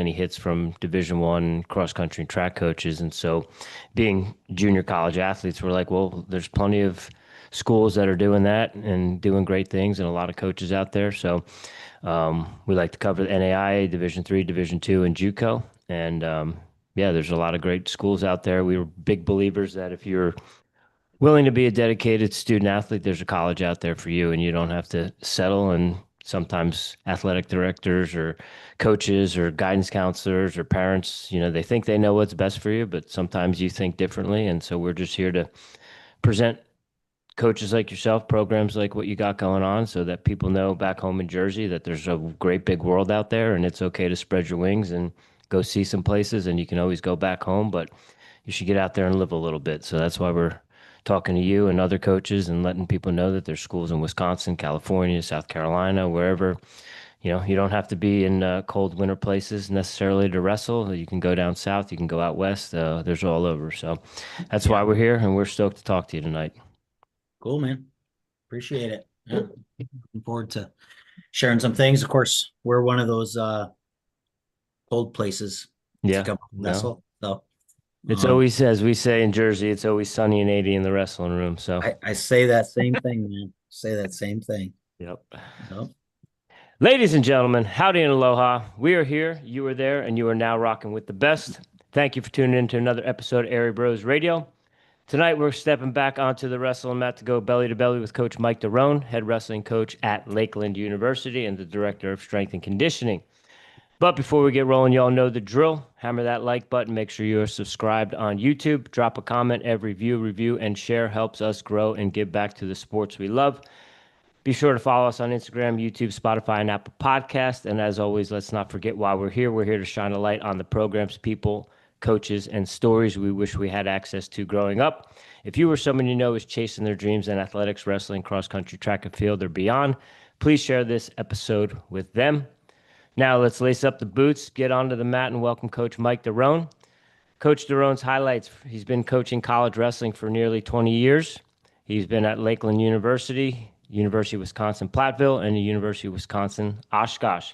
many hits from Division I cross country and track coaches. And so being junior college athletes, we're like, well, there's plenty of schools that are doing that and doing great things and a lot of coaches out there. So we like to cover the NAIA, Division III, Division II, and JUCO. And yeah, there's a lot of great schools out there. We were big believers that if you're willing to be a dedicated student athlete, there's a college out there for you, and you don't have to settle. And sometimes athletic directors or coaches or guidance counselors or parents, they think they know what's best for you, but sometimes you think differently. And so we're just here to present coaches like yourself, programs like what you got going on, so that people know back home in Jersey that there's a great big world out there, and it's okay to spread your wings and go see some places, and you can always go back home, but you should get out there and live a little bit. So that's why we're talking to you and other coaches and letting people know that there's schools in Wisconsin, California, South Carolina, wherever. You don't have to be in cold winter places necessarily to wrestle. You can go down south, you can go out west. There's all over. So that's Yeah, why we're here, and we're stoked to talk to you tonight. cool, man. Appreciate it. Yeah. Looking forward to sharing some things. Of course, we're one of those cold places to Yeah, come no. wrestle. So It's um, always, as we say in Jersey, it's always sunny and 80 in the wrestling room. So, I say that same thing, man. Say that same thing. yep. So Ladies and gentlemen, howdy and aloha. We are here, you are there, and you are now rocking with the best. Thank you for tuning in to another episode of Airey Bros Radio. Tonight, we're stepping back onto the wrestling mat to go belly to belly with Coach Mike DeRoehn, head wrestling coach at Lakeland University and the director of strength and conditioning. But before we get rolling, y'all know the drill. Hammer that like button. Make sure you are subscribed on YouTube. Drop a comment. Every view, review, and share helps us grow and give back to the sports we love. Be sure to follow us on Instagram, YouTube, Spotify, and Apple Podcast. And as always, let's not forget why we're here. We're here to shine a light on the programs, people, coaches, and stories we wish we had access to growing up. If you or someone you know is chasing their dreams in athletics, wrestling, cross country, track and field, or beyond, please share this episode with them. Now let's lace up the boots, get onto the mat, and welcome Coach Mike DeRoehn. Coach DeRoehn's highlights: he's been coaching college wrestling for nearly 20 years. He's been at Lakeland University, University of Wisconsin-Platteville, and the University of Wisconsin-Oshkosh.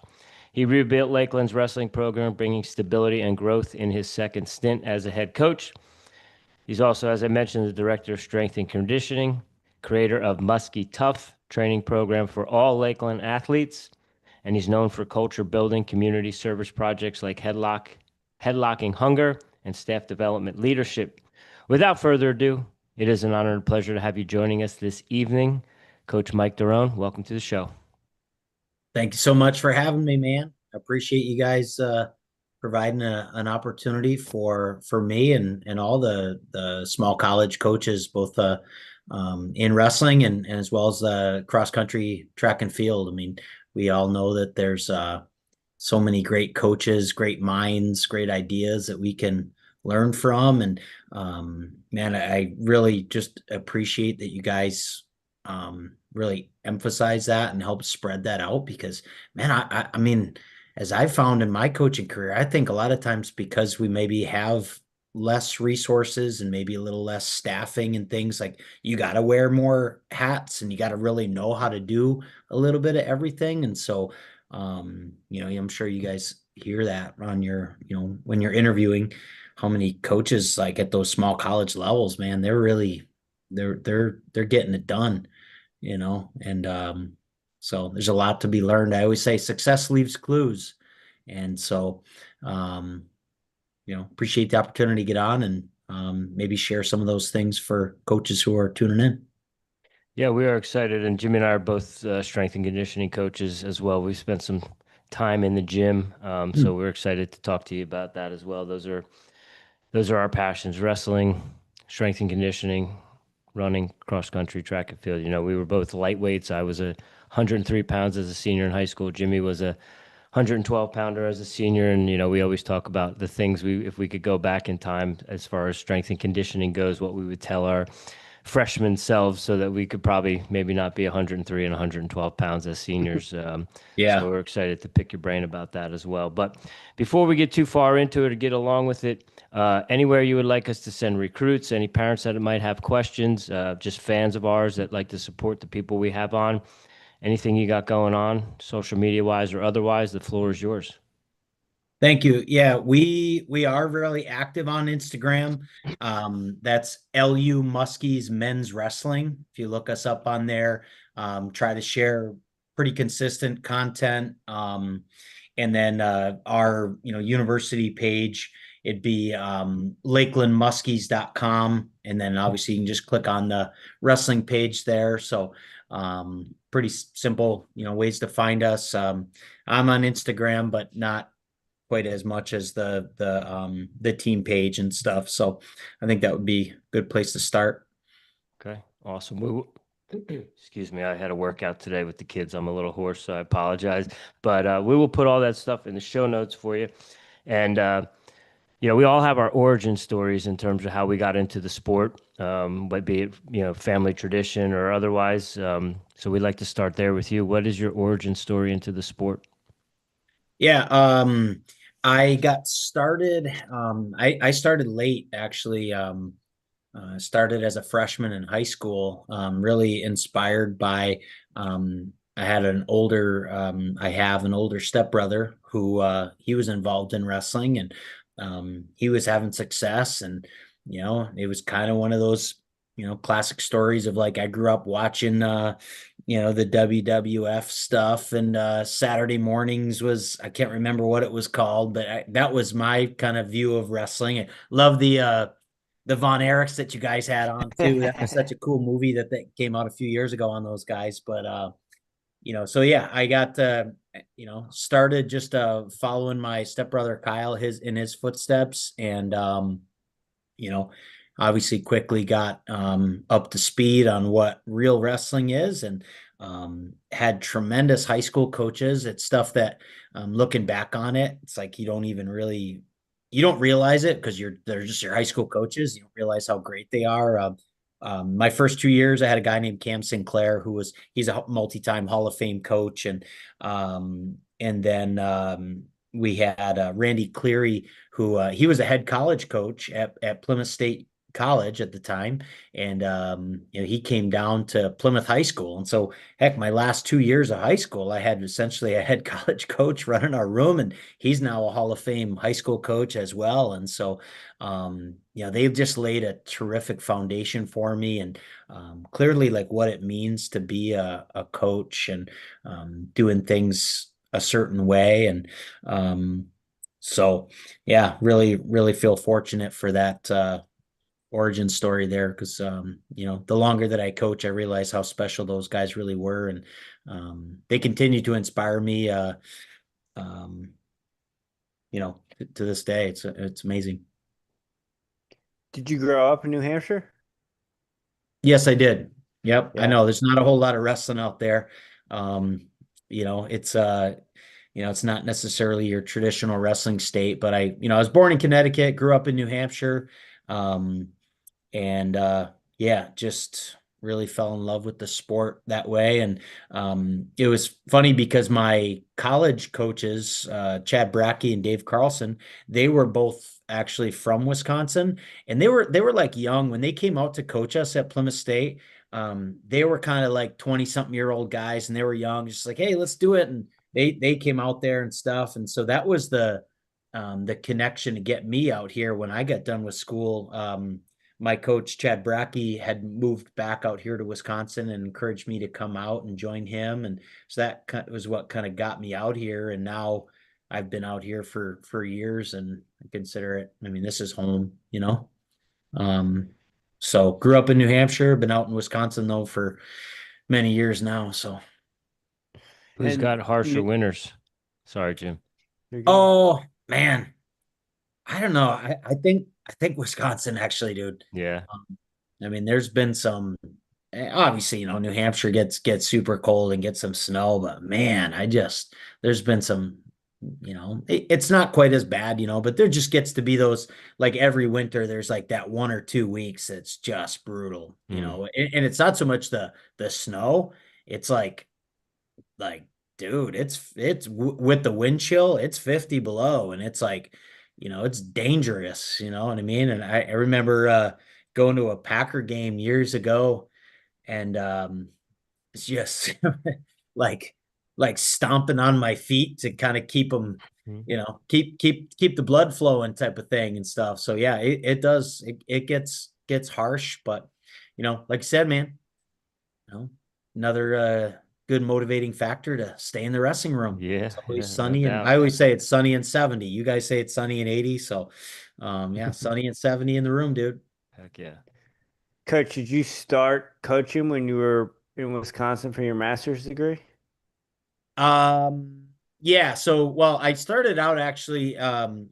He rebuilt Lakeland's wrestling program, bringing stability and growth in his second stint as a head coach. He's also, as I mentioned, the director of strength and conditioning, creator of Muskie Tough training program for all Lakeland athletes, and he's known for culture building, community service projects like Headlocking Hunger, and staff development leadership. Without further ado, it is an honor and pleasure to have you joining us this evening. Coach Mike DeRoehn, welcome to the show. thank you so much for having me, man. I appreciate you guys providing an opportunity for me and all the small college coaches, both in wrestling and as well as the cross country, track and field. I mean, we all know that there's so many great coaches, great minds, great ideas that we can learn from. And man, I really just appreciate that you guys really emphasize that and help spread that out because, man, I mean, as I found in my coaching career, I think a lot of times because we maybe have less resources and maybe a little less staffing and things like you got to wear more hats and you got to really know how to do a little bit of everything. And so, I'm sure you guys hear that on your, when you're interviewing how many coaches like at those small college levels, man, they're really, they're getting it done, and so there's a lot to be learned. I always say success leaves clues. And so, appreciate the opportunity to get on and maybe share some of those things for coaches who are tuning in. Yeah, we are excited, and Jimmy and I are both strength and conditioning coaches as well. We've spent some time in the gym, so we're excited to talk to you about that as well. Those are our passions: wrestling, strength and conditioning, running, cross country, track and field. We were both lightweights. I was 103 pounds as a senior in high school. Jimmy was a 112 pounder as a senior. And, we always talk about the things if we could go back in time as far as strength and conditioning goes, what we would tell our freshman selves so that we could probably maybe not be 103 and 112 pounds as seniors. So Yeah. we're excited to pick your brain about that as well. But before we get too far into it or get along with it, anywhere you would like us to send recruits, any parents that might have questions, just fans of ours that like to support the people we have on, anything you got going on, social media wise or otherwise, the floor is yours. Thank you. Yeah, we are really active on Instagram. That's LU Muskies Men's Wrestling. If you look us up on there, try to share pretty consistent content. And then our university page, it'd be lakelandmuskies.com. And then obviously you can just click on the wrestling page there. So pretty simple, ways to find us. I'm on Instagram, but not quite as much as the team page and stuff. So I think that would be a good place to start. Okay, awesome. Excuse me, I had a workout today with the kids. I'm a little hoarse, so I apologize. But we will put all that stuff in the show notes for you. And we all have our origin stories in terms of how we got into the sport, but be it family tradition or otherwise. So we'd like to start there with you. What is your origin story into the sport? Yeah, I got started. I started late actually. Started as a freshman in high school. Really inspired by. I have an older stepbrother who he was involved in wrestling, and he was having success, and it was kind of one of those classic stories of like I grew up watching the WWF stuff, and Saturday mornings was, I can't remember what it was called, but that was my kind of view of wrestling. I love the Von Erichs that you guys had on too. That was such a cool movie that came out a few years ago on those guys. But so yeah, I got started just following my stepbrother Kyle in his footsteps, and you know, obviously quickly got up to speed on what real wrestling is, and had tremendous high school coaches. It's stuff that looking back on it, it's like you don't realize it because they're just your high school coaches. You don't realize how great they are. My first 2 years, I had a guy named Cam Sinclair he's a multi-time Hall of Fame coach, and then we had Randy Cleary, who he was a head college coach at Plymouth State College at the time, and he came down to Plymouth High School, and so heck, my last 2 years of high school, I had essentially a head college coach running our room, and he's now a Hall of Fame high school coach as well, and so they've just laid a terrific foundation for me, and clearly like what it means to be a coach, and doing things a certain way, and so yeah, really, really feel fortunate for that origin story there, because the longer that I coach, I realize how special those guys really were, and they continue to inspire me um, to this day. It's amazing. Did you grow up in New Hampshire? Yes, I did. Yep, I Yeah. know there's not a whole lot of wrestling out there. It's it's not necessarily your traditional wrestling state, but I was born in Connecticut, grew up in New Hampshire. Um, and yeah, just really fell in love with the sport that way. And it was funny because my college coaches, Chad Brackey and Dave Carlson, they were both actually from Wisconsin, and they were like young when they came out to coach us at Plymouth State. They were kind of like 20 something year old guys, and they were young, just like, hey, let's do it. And they came out there and stuff, and so that was the connection to get me out here when I got done with school. My coach Chad Brackey had moved back out here to Wisconsin and encouraged me to come out and join him, and so that was what kind of got me out here. And now I've been out here for years, and I consider it. I mean, this is home. Um, so grew up in New Hampshire, been out in Wisconsin though for many years now. So Who's got And harsher you, winters? Sorry, Jim. you're good. oh man, I don't know. I think Wisconsin actually, dude. Yeah. I mean, there's been some. Obviously, New Hampshire gets super cold and gets some snow, but man, there's been some. It's not quite as bad, but there just gets to be those, like every winter. There's like that 1 or 2 weeks that's just brutal, Mm. and it's not so much the snow. It's like dude, with the wind chill, it's 50 below, and it's like it's dangerous, you know what I mean? And I remember going to a Packer game years ago, and it's just like like stomping on my feet to kind of keep them, Mhm. keep the blood flowing type of thing and stuff. So yeah, it does, it gets harsh, but like I said, man, another good motivating factor to stay in the wrestling room. Yeah, It's yeah, always no sunny, and I doubt. always say it's sunny and 70. You guys say it's sunny and 80. So yeah, sunny and 70 in the room, dude. Heck yeah. Coach, did you start coaching when you were in Wisconsin for your master's degree? Um, yeah, so well, I started out actually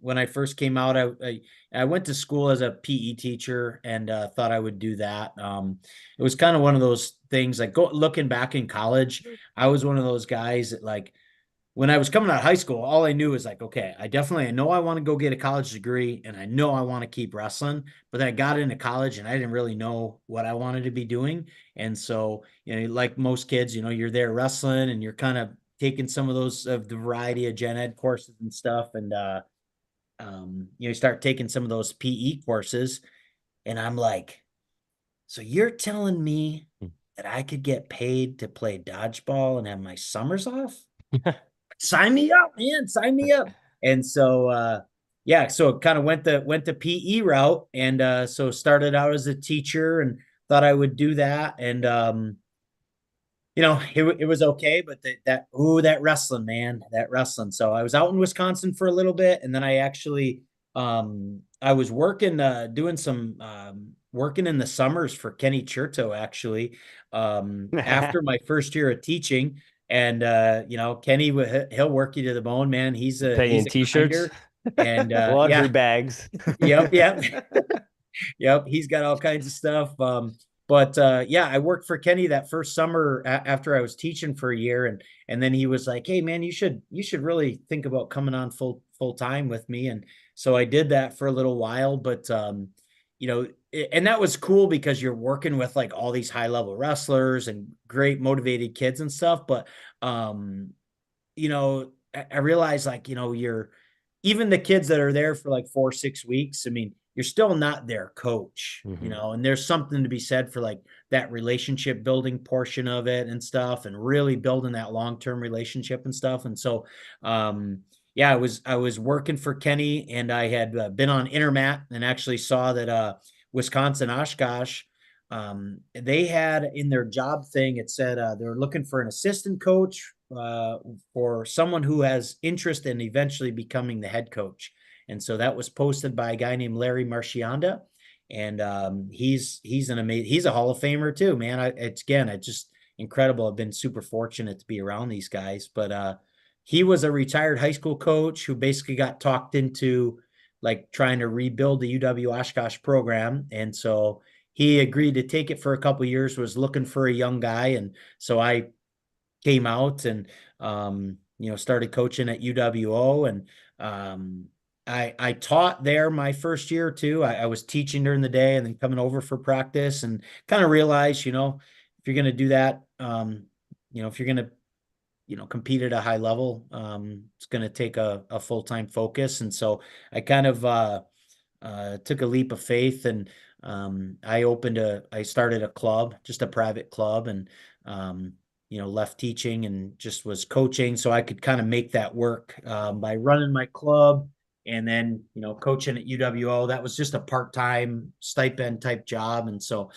when I first came out, I went to school as a PE teacher and thought I would do that. It was kind of one of those things like looking back in college, I was one of those guys that like when I was coming out of high school, all I knew was like, okay, I know I want to go get a college degree and I know I want to keep wrestling. But then I got into college and I didn't really know what I wanted to be doing. And so, like most kids, you're there wrestling and you're kind of taking some of those of the variety of gen ed courses and stuff. And, you start taking some of those PE courses. And I'm like, so you're telling me that I could get paid to play dodgeball and have my summers off? Sign me up, man. Sign me up. And so yeah, so it kind of went the PE route and so started out as a teacher and thought I would do that. And it was okay, but that wrestling, man, that wrestling. So I was out in Wisconsin for a little bit, and then I actually I was working doing some working in the summers for Kenny Churto actually after my first year of teaching. And Kenny he'll work you to the bone, man. He's a Paying t-shirts. grinder. And Laundry yeah, bags. yep. Yep, he's got all kinds of stuff. But yeah, I worked for Kenny that first summer after I was teaching for a year, and then he was like, "Hey, man, you should really think about coming on full time with me." And so I did that for a little while, but and that was cool because you're working with like all these high level wrestlers and great motivated kids and stuff. But I realized like, you're even the kids that are there for like 4 6 weeks. I mean, you're still not their coach, Mhm. and there's something to be said for like that relationship building portion of it and stuff, and really building that long-term relationship and stuff. And so, yeah, I was working for Kenny, and I had been on Intermat and actually saw that Wisconsin Oshkosh, they had in their job thing, it said they're looking for an assistant coach for someone who has interest in eventually becoming the head coach. And so that was posted by a guy named Larry Marcianda. And he's a Hall of Famer too, man. It's just incredible. I've been super fortunate to be around these guys. But he was a retired high school coach who basically got talked into like trying to rebuild the UW-Oshkosh program. And so he agreed to take it for a couple of years, was looking for a young guy. And so I came out and started coaching at UWO. And I taught there my first year or two. I was teaching during the day and then coming over for practice, and kind of realized, if you're going to do that, if you're going to compete at a high level, it's going to take a full-time focus. And so I kind of took a leap of faith, and I started a club, just a private club, and left teaching and just was coaching so I could kind of make that work by running my club. And then, coaching at UWO, that was just a part-time stipend type job. And so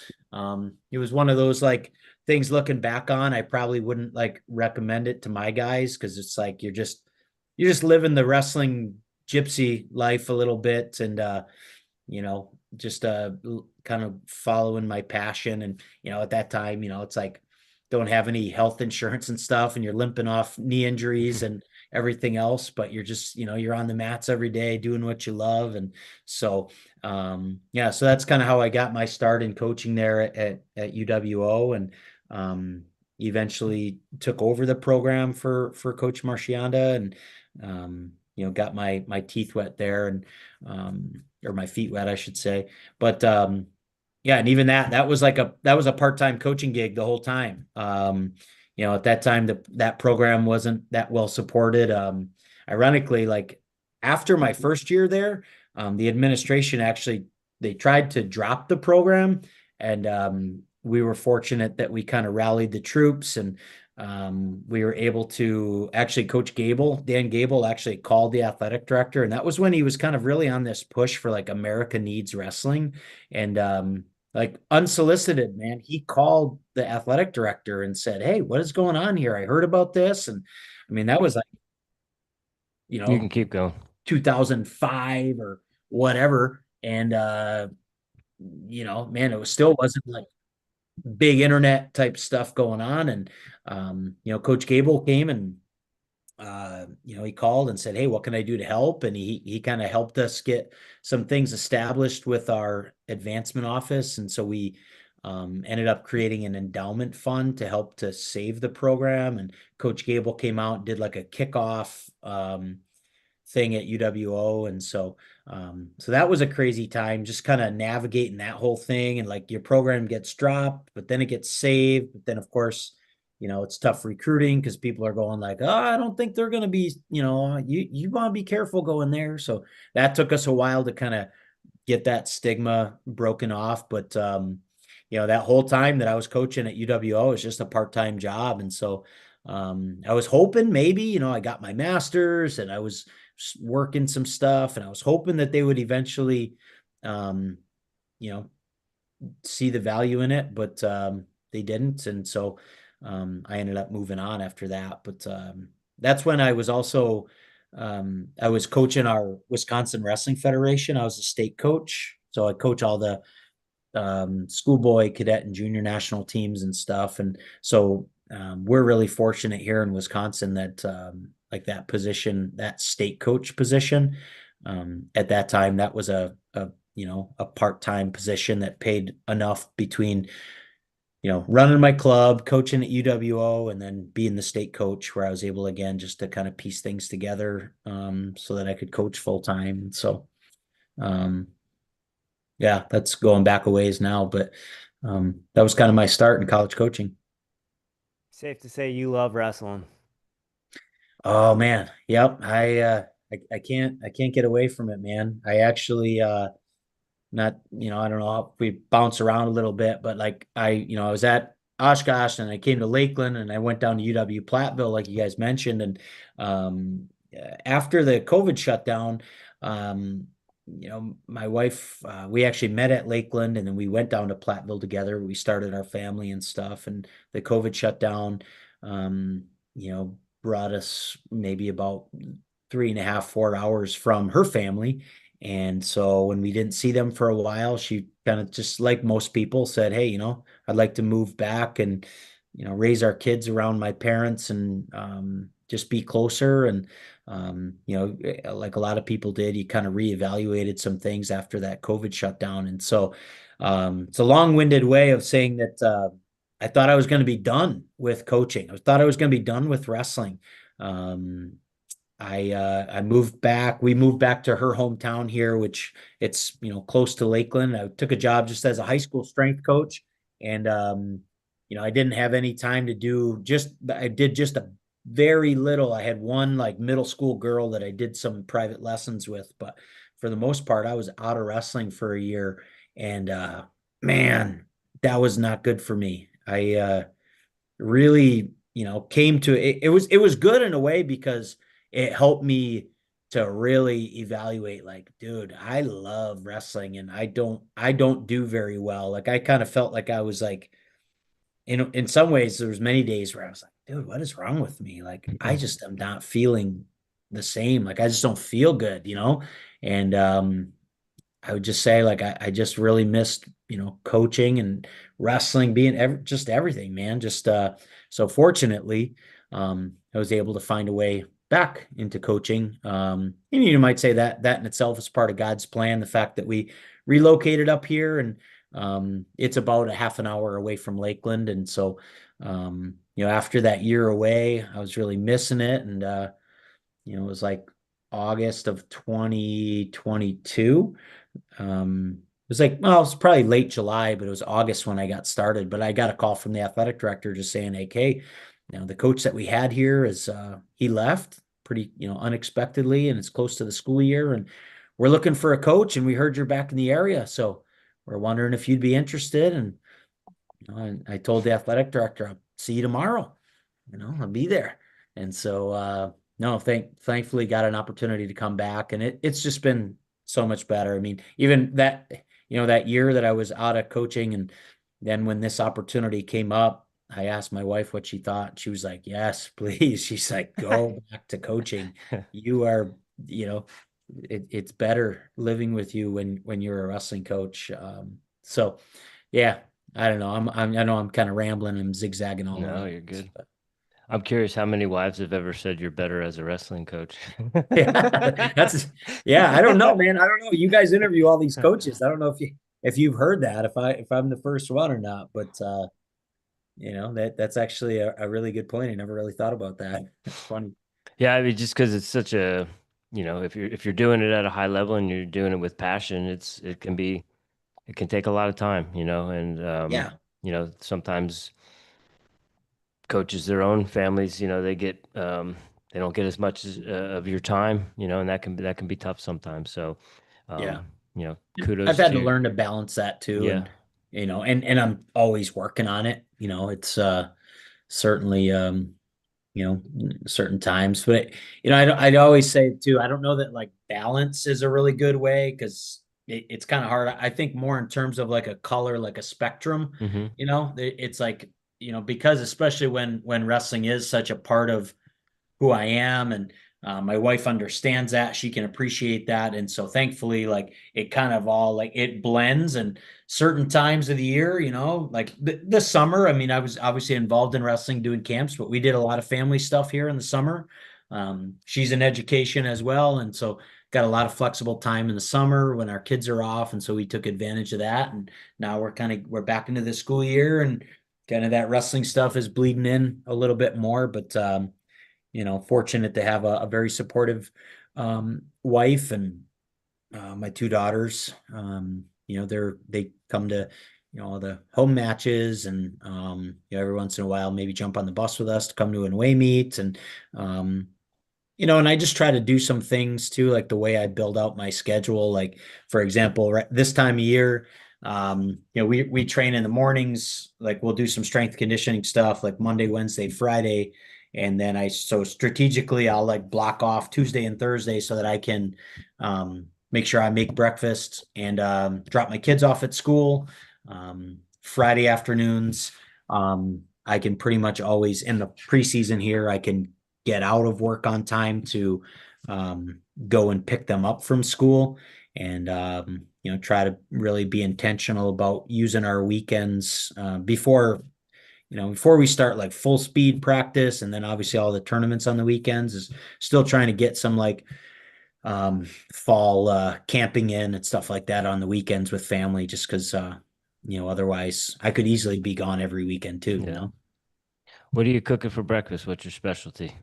it was one of those like things looking back on, I probably wouldn't like recommend it to my guys, because it's like you're just living the wrestling gypsy life a little bit, and just kind of following my passion. And at that time, it's like don't have any health insurance and stuff, and you're limping off knee injuries and everything else, but you're just you're on the mats every day doing what you love. And so yeah, so that's kind of how I got my start in coaching there at UWO. And eventually took over the program for Coach Marcianda, and got my teeth wet there, and or my feet wet, I should say. But yeah, and even that was a part-time coaching gig the whole time. At that time that program wasn't that well supported. Ironically, like after my first year there, the administration actually they tried to drop the program, and we were fortunate that we kind of rallied the troops, and we were able to actually Dan Gable actually called the athletic director. And that was when he was kind of really on this push for like America Needs Wrestling. And like unsolicited, man, he called the athletic director and said, "Hey, what is going on here? I heard about this." And I mean, that was like, You can keep going. 2005 or whatever. And, man, still wasn't like big internet type stuff going on. And, Coach Gable came and, he called and said, "Hey, what can I do to help?" And he kind of helped us get some things established with our advancement office. And so we ended up creating an endowment fund to help to save the program. And Coach Gable came out and did like a kickoff thing at UWO. And so that was a crazy time, just kind of navigating that whole thing. And like your program gets dropped, but then it gets saved. But then of course, it's tough recruiting because people are going like, "Oh, I don't think they're going to be, you want to be careful going there." So that took us a while to kind of get that stigma broken off. But, that whole time that I was coaching at UWO was just a part-time job. And so I was hoping maybe, I got my master's and I was working some stuff and I was hoping that they would eventually, see the value in it, but they didn't. And so I ended up moving on after that. But that's when I was also, I was coaching our Wisconsin Wrestling Federation. I was a state coach. So I coach all the schoolboy, cadet, and junior national teams and stuff. And so we're really fortunate here in Wisconsin that like that position, that state coach position, at that time, that was a part-time position that paid enough between, running my club, coaching at UWO, and then being the state coach where I was able again, just to kind of piece things together so that I could coach full-time. So, yeah, that's going back a ways now, but that was kind of my start in college coaching. Safe to say you love wrestling. Oh man. Yep. I can't get away from it, man. I actually not, I don't know, we bounce around a little bit, but like I was at Oshkosh and I came to Lakeland and I went down to UW-Platteville, like you guys mentioned. And after the COVID shutdown, my wife, we actually met at Lakeland and then we went down to Platteville together. We started our family and stuff. And the COVID shutdown, brought us maybe about 3.5, 4 hours from her family. And so when we didn't see them for a while, she kind of just like most people said, "Hey, I'd like to move back and, raise our kids around my parents and just be closer." And, like a lot of people did, you kind of reevaluated some things after that COVID shutdown. And so it's a long-winded way of saying that I thought I was going to be done with coaching. I thought I was going to be done with wrestling. I moved back. We moved back to her hometown here, which it's, close to Lakeland. I took a job just as a high school strength coach. And, I didn't have any time to I did just a very little. I had one like middle school girl that I did some private lessons with, but for the most part, I was out of wrestling for a year. And, man, that was not good for me. I, really, came to it. It was good in a way because it helped me to really evaluate like, dude, I love wrestling and I don't do very well. Like I kind of felt like I was like, in some ways there was many days where I was like, dude, what is wrong with me? Like I just am not feeling the same. Like I just don't feel good, And I would just say like I just really missed, coaching and wrestling being just everything, man. Just so fortunately, I was able to find a way back into coaching. And you might say that in itself is part of God's plan. The fact that we relocated up here and it's about a half an hour away from Lakeland. And so, after that year away, I was really missing it. And, it was like August of 2022. It was like, well, it was probably late July, but it was August when I got started. But I got a call from the athletic director just saying, "Hey, Kay, the coach that we had here is he left pretty, unexpectedly, and it's close to the school year, and we're looking for a coach, and we heard you're back in the area, so we're wondering if you'd be interested." And I told the athletic director, "I'll see you tomorrow." I'll be there. And so, no, thankfully got an opportunity to come back, and it's just been so much better. I mean, even that, that year that I was out of coaching, and then when this opportunity came up, I asked my wife what she thought. She was like, "Yes, please." She's like, "Go back to coaching. You are, it's better living with you when you're a wrestling coach." So yeah, I don't know. I know I'm kind of rambling and zigzagging all No, around. you're good. But I'm curious how many wives have ever said you're better as a wrestling coach. yeah, I don't know, man. I don't know. You guys interview all these coaches. I don't know if you've heard that, if I'm the first one or not, but that's actually a really good point. I never really thought about that. It's funny. Yeah, I mean, just because it's such a, if you're doing it at a high level and you're doing it with passion, it can take a lot of time, and Yeah. sometimes coaches, their own families, they don't get as much of your time, and that can be tough sometimes. So, Yeah. um, I've kudos had to to, learn to balance that too. yeah, And I'm always working on it. It's certainly certain times. But I'd always say too, I don't know that like balance is a really good way, because it's kind of hard. I think more in terms of like a color, like a spectrum. hmm It's like, because especially when wrestling is such a part of who I am, and my wife understands that, she can appreciate that, and so thankfully, like, it kind of all, like, it blends. And certain times of the year, like the summer, I mean, I was obviously involved in wrestling doing camps, but we did a lot of family stuff here in the summer. She's in education as well, and so got a lot of flexible time in the summer when our kids are off, and so we took advantage of that. And now we're back into the school year, and kind of that wrestling stuff is bleeding in a little bit more. But fortunate to have a very supportive wife, and my two daughters. They come to all the home matches, and every once in a while maybe jump on the bus with us to come to an away meet. And and I just try to do some things too, like the way I build out my schedule. Like, for example, right this time of year, we train in the mornings. Like, we'll do some strength conditioning stuff like Monday, Wednesday, Friday. And then so strategically, I'll like block off Tuesday and Thursday so that I can make sure I make breakfast and drop my kids off at school. Friday afternoons, I can pretty much always, in the preseason here, I can get out of work on time to go and pick them up from school. And try to really be intentional about using our weekends before we start like full speed practice, and then obviously all the tournaments on the weekends, is still trying to get some like fall camping in and stuff like that on the weekends with family, just because otherwise I could easily be gone every weekend too. yeah. What are you cooking for breakfast? What's your specialty?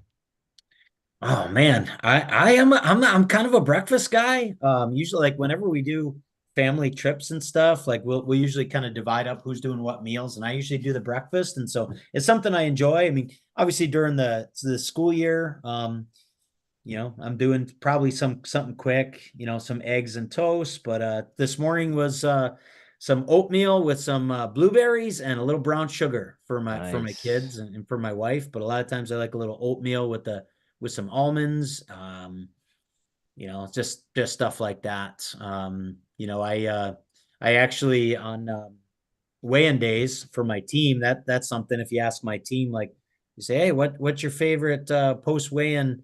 Oh man, I'm kind of a breakfast guy. Usually, like, whenever we do family trips and stuff, like we'll usually kind of divide up who's doing what meals, and I usually do the breakfast, and so it's something I enjoy. I mean, obviously during the school year, I'm doing probably something quick, some eggs and toast. But this morning was some oatmeal with some blueberries and a little brown sugar for my kids, Nice. and for my wife. But a lot of times I like a little oatmeal with some almonds, just stuff like that. I actually, on weigh-in days for my team, that's something. If you ask my team, like, you say, "Hey, what's your favorite post weigh-in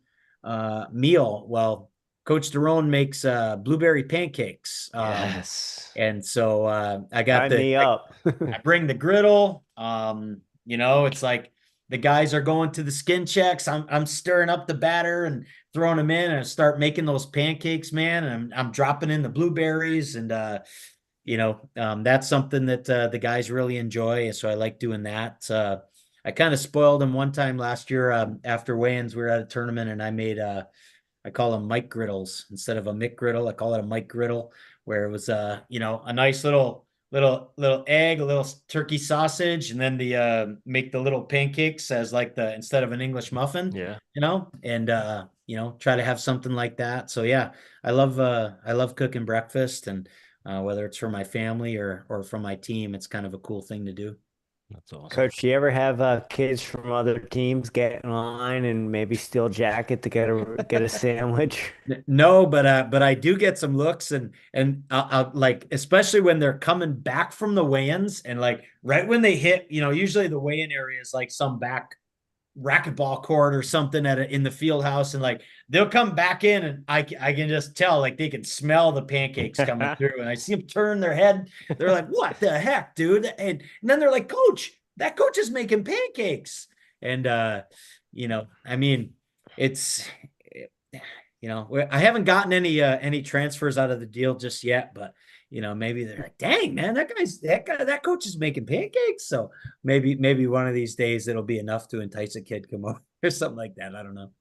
meal?" Well, Coach DeRoehn makes blueberry pancakes. Yes. And so I got Sign me up. I bring the griddle. It's like the guys are going to the skin checks. I'm stirring up the batter and throwing them in, and I start making those pancakes, man. And I'm dropping in the blueberries, and that's something that the guys really enjoy. So I like doing that. I kind of spoiled them one time last year after weigh-ins. We were at a tournament, and I made I call them Mike griddles instead of a Mick griddle. I call it a Mike griddle, where it was a nice little egg, a little turkey sausage, and then the make the little pancakes as like the instead of an English muffin, Yeah. and try to have something like that. So yeah, I love cooking breakfast, and whether it's for my family or for my team, it's kind of a cool thing to do. That's awesome. Coach, do you ever have kids from other teams get in line and maybe steal jacket to get a sandwich? No, but I do get some looks and I'll like especially when they're coming back from the weigh-ins and like right when they hit, usually the weigh-in area is like some back racquetball court or something in the field house, and like they'll come back in and I can just tell like they can smell the pancakes coming through, and I see them turn their head. They're like, "What the heck, dude?" And then they're like, "Coach, that coach is making pancakes." And I mean, it's I haven't gotten any transfers out of the deal just yet, but maybe they're like, dang man, that coach is making pancakes. So maybe one of these days it'll be enough to entice a kid to come over or something like that. I don't know.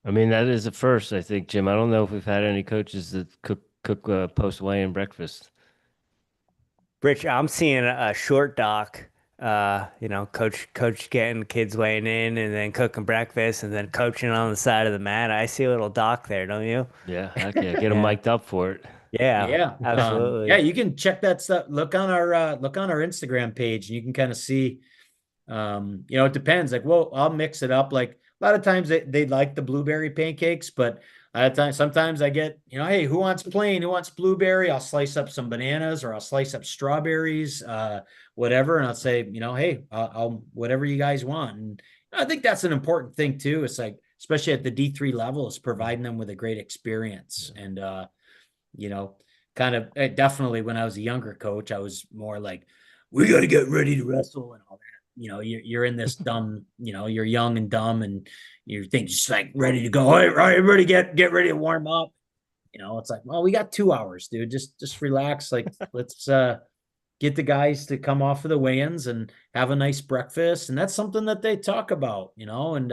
I mean, that is a first, I think, Jim. I don't know if we've had any coaches that cook post weigh-in breakfast. Rich, I'm seeing a short doc. Coach getting kids weighing in and then cooking breakfast and then coaching on the side of the mat. I see a little doc there, don't you? Yeah, heck yeah, get them Yeah. mic'd up for it. Yeah, Yeah. absolutely. Yeah, you can check that stuff. Look on our Instagram page and you can kind of see. It depends. Like, well, I'll mix it up. Like a lot of times they like the blueberry pancakes, but sometimes I get, hey, who wants plain? Who wants blueberry? I'll slice up some bananas or I'll slice up strawberries, whatever. And I'll say, hey, I'll whatever you guys want. And I think that's an important thing too. It's like, especially at the D3 level, is providing them with a great experience. And, kind of definitely when I was a younger coach, I was more like, we got to get ready to wrestle and all that. You're in this dumb, you're young and dumb and you think just like ready to go. All right, everybody get ready to warm up. It's like, well, we got 2 hours, dude. Just relax. Like, let's get the guys to come off of the weigh-ins and have a nice breakfast. And that's something that they talk about, and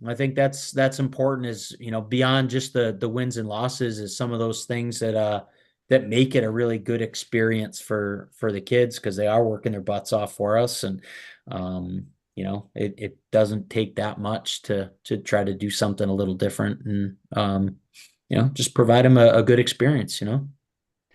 I think that's important is, beyond just the wins and losses is some of those things that make it a really good experience for the kids because they are working their butts off for us. And, it doesn't take that much to try to do something a little different and, just provide them a good experience.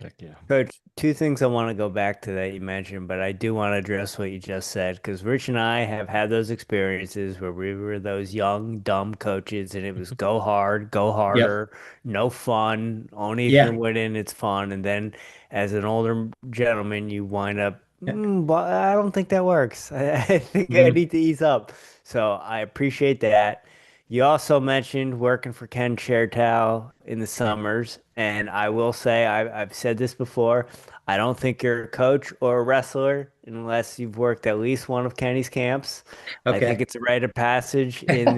Heck yeah. Coach, two things I want to go back to that you mentioned, but I do want to address what you just said because Rich and I have had those experiences where we were those young, dumb coaches and it was go hard, go Yep. harder, no fun. Only if Yeah. you're winning, it's fun. And then as an older gentleman, you wind up, but I don't think that works. I think I Mhm. need to ease up. So I appreciate that. You also mentioned working for Ken Chertow in the summers, and I will say I've said this before. I don't think you're a coach or a wrestler unless you've worked at least one of Kenny's camps. I think Okay. it's a rite of passage in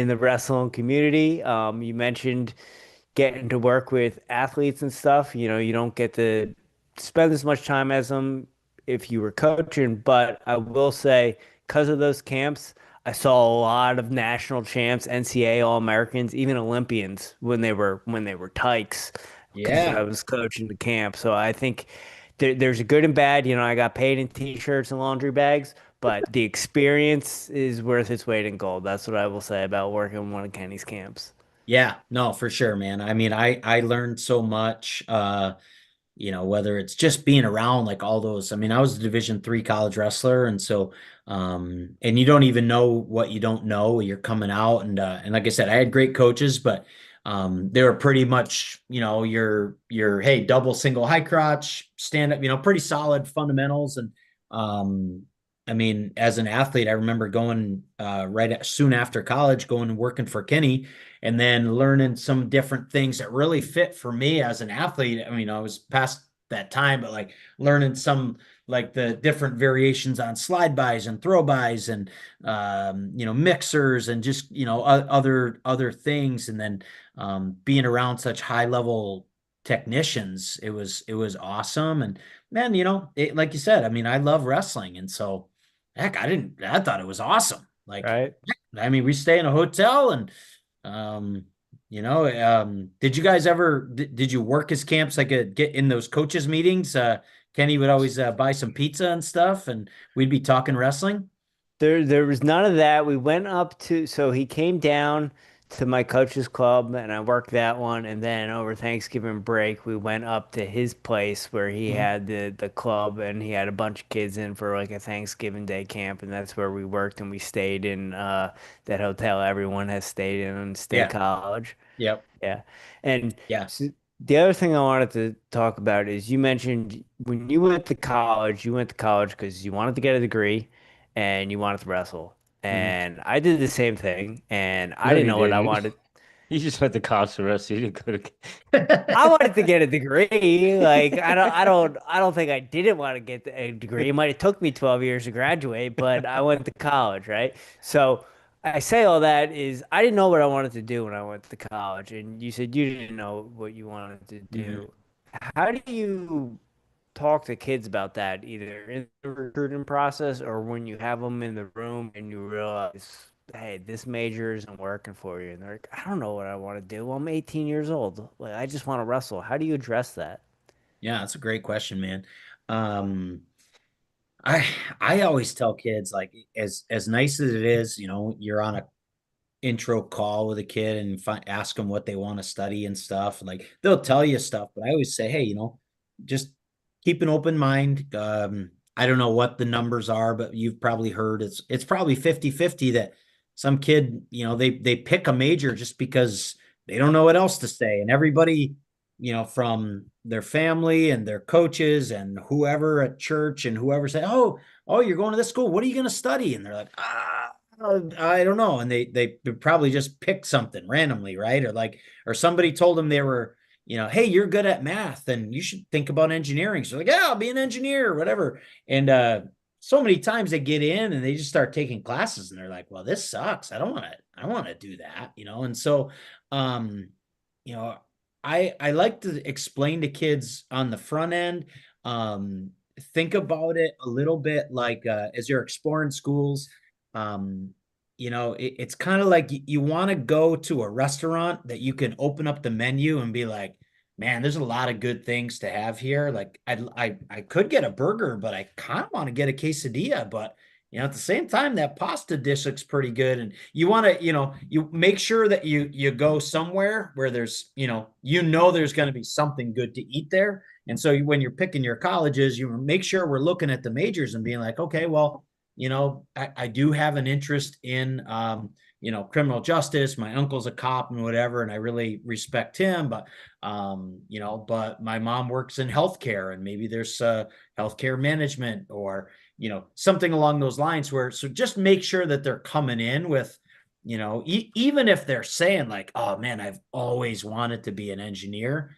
the wrestling community. You mentioned getting to work with athletes and stuff. You don't get to spend as much time as them if you were coaching, but I will say because of those camps. I saw a lot of national champs, NCAA All-Americans, even Olympians when they were tykes because I Yeah. was coaching the camp. So I think there's a good and bad. I got paid in t-shirts and laundry bags, but the experience is worth its weight in gold. That's what I will say about working in one of Kenny's camps. Yeah. No, for sure, man. I mean, I learned so much, whether it's just being around like all those. I mean, I was a Division III college wrestler, and so and you don't even know what you don't know. You're coming out, and like I said, I had great coaches, but they were pretty much, your hey, double, single, high crotch, stand up, pretty solid fundamentals. And I mean, as an athlete, I remember going soon after college, going and working for Kenny and then learning some different things that really fit for me as an athlete. I mean, I was past that time, but like learning some like the different variations on slide bys and throw bys and mixers and just other things, and then being around such high level technicians, it was awesome. And man, like you said, I mean, I love wrestling, and so heck, I thought it was awesome. Like, Right? I mean, we stay in a hotel and did you guys ever did you work as camps like get in those coaches meetings? Kenny would always buy some pizza and stuff and we'd be talking wrestling. There was none of that. We went up to, so he came down to my coach's club and I worked that one. And then over Thanksgiving break, we went up to his place where he Mhm. had the club and he had a bunch of kids in for like a Thanksgiving Day camp. And that's where we worked and we stayed in that hotel everyone has stayed in State Yeah. College. Yep. Yeah. And Yeah. so the other thing I wanted to talk about is you mentioned when you went to college because you wanted to get a degree and you wanted to wrestle. Mhm. And I did the same thing and I No, didn't you know what I didn't. wanted. You just went to college for the rest. You didn't go to. I wanted to get a degree. Like I don't think I didn't want to get a degree. It might have took me 12 years to graduate, but I went to college, right? So I say all that is I didn't know what I wanted to do when I went to college, and you said you didn't know what you wanted to Mhm. do. How do you talk to kids about that, either in the recruiting process or when you have them in the room and you realize, hey, this major isn't working for you, and they're like, I don't know what I want to do. Well, I'm 18 years old. Like, I just want to wrestle. How do you address that? Yeah, that's a great question, man. Um, I I always tell kids like as nice as it is, you're on a intro call with a kid and ask them what they want to study and stuff. Like they'll tell you stuff, but I always say, hey, just keep an open mind. I don't know what the numbers are, but you've probably heard it's probably 50-50 that some kid, they pick a major just because they don't know what else to say. And everybody, from their family and their coaches and whoever at church and whoever say, oh, you're going to this school. What are you going to study? And they're like, I don't know. And they probably just picked something randomly, right? Or somebody told them they were, hey, you're good at math and you should think about engineering. So like, yeah, I'll be an engineer or whatever. And so many times they get in and they just start taking classes and they're like, well, this sucks. I don't want to do that, And so um, you know, I like to explain to kids on the front end, think about it a little bit like as you're exploring schools. um, it's kind of like you want to go to a restaurant that you can open up the menu and be like, man, there's a lot of good things to have here. Like I could get a burger, but I kind of want to get a quesadilla. But at the same time, that pasta dish looks pretty good. And you want to, you make sure that you go somewhere where there's, there's going to be something good to eat there. And so when you're picking your colleges, you make sure we're looking at the majors and being like, okay, well, I do have an interest in, criminal justice. My uncle's a cop and whatever, and I really respect him. But my mom works in healthcare, and maybe there's healthcare management or something along those lines. So just make sure that they're coming in with, even if they're saying like, oh man, I've always wanted to be an engineer.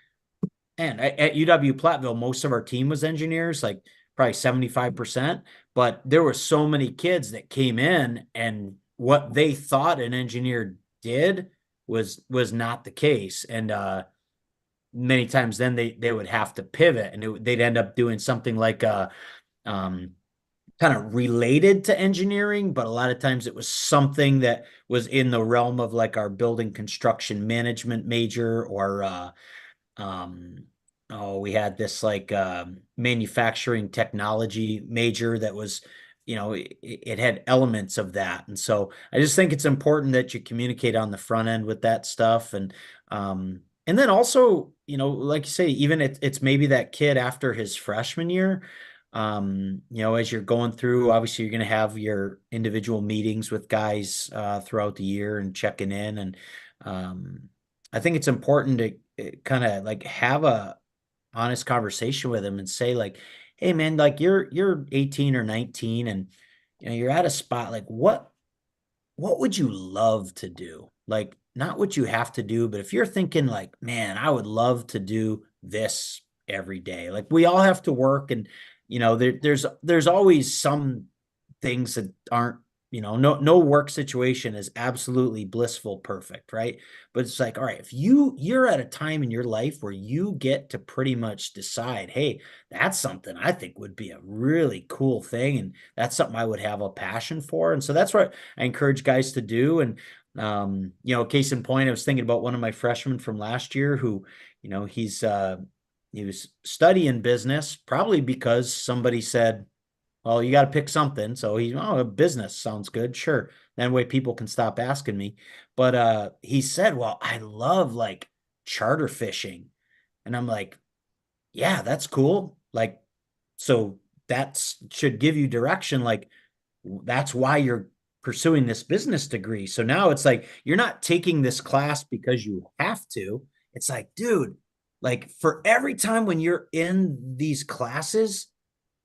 And at UW-Platteville, most of our team was engineers, like probably 75%. But there were so many kids that came in and what they thought an engineer did was not the case. And many times then they would have to pivot and they'd end up doing something like um, kind of related to engineering, but a lot of times it was something that was in the realm of like our building construction management major or um, we had this like manufacturing technology major that was, it had elements of that. And so I just think it's important that you communicate on the front end with that stuff. And then also, like you say, even it's maybe that kid after his freshman year, as you're going through, obviously you're going to have your individual meetings with guys throughout the year and checking in. And I think it's important to kind of like have a honest conversation with him and say like, hey man, like you're 18 or 19 and you're at a spot like what would you love to do? Like not what you have to do, but if you're thinking like, man, I would love to do this every day. Like we all have to work and there's always some things that aren't, no work situation is absolutely blissful perfect, right? But it's like, all right, if you're at a time in your life where you get to pretty much decide, hey, that's something I think would be a really cool thing and that's something I would have a passion for. And so that's what I encourage guys to do. And case in point, I was thinking about one of my freshmen from last year who, he was studying business probably because somebody said, well, you got to pick something. So oh, business sounds good. Sure. That way people can stop asking me. But he said, well, I love like charter fishing. And I'm like, yeah, that's cool. Like, so that's should give you direction. Like, that's why you're pursuing this business degree. So now it's like you're not taking this class because you have to. It's like, dude, like for every time when you're in these classes,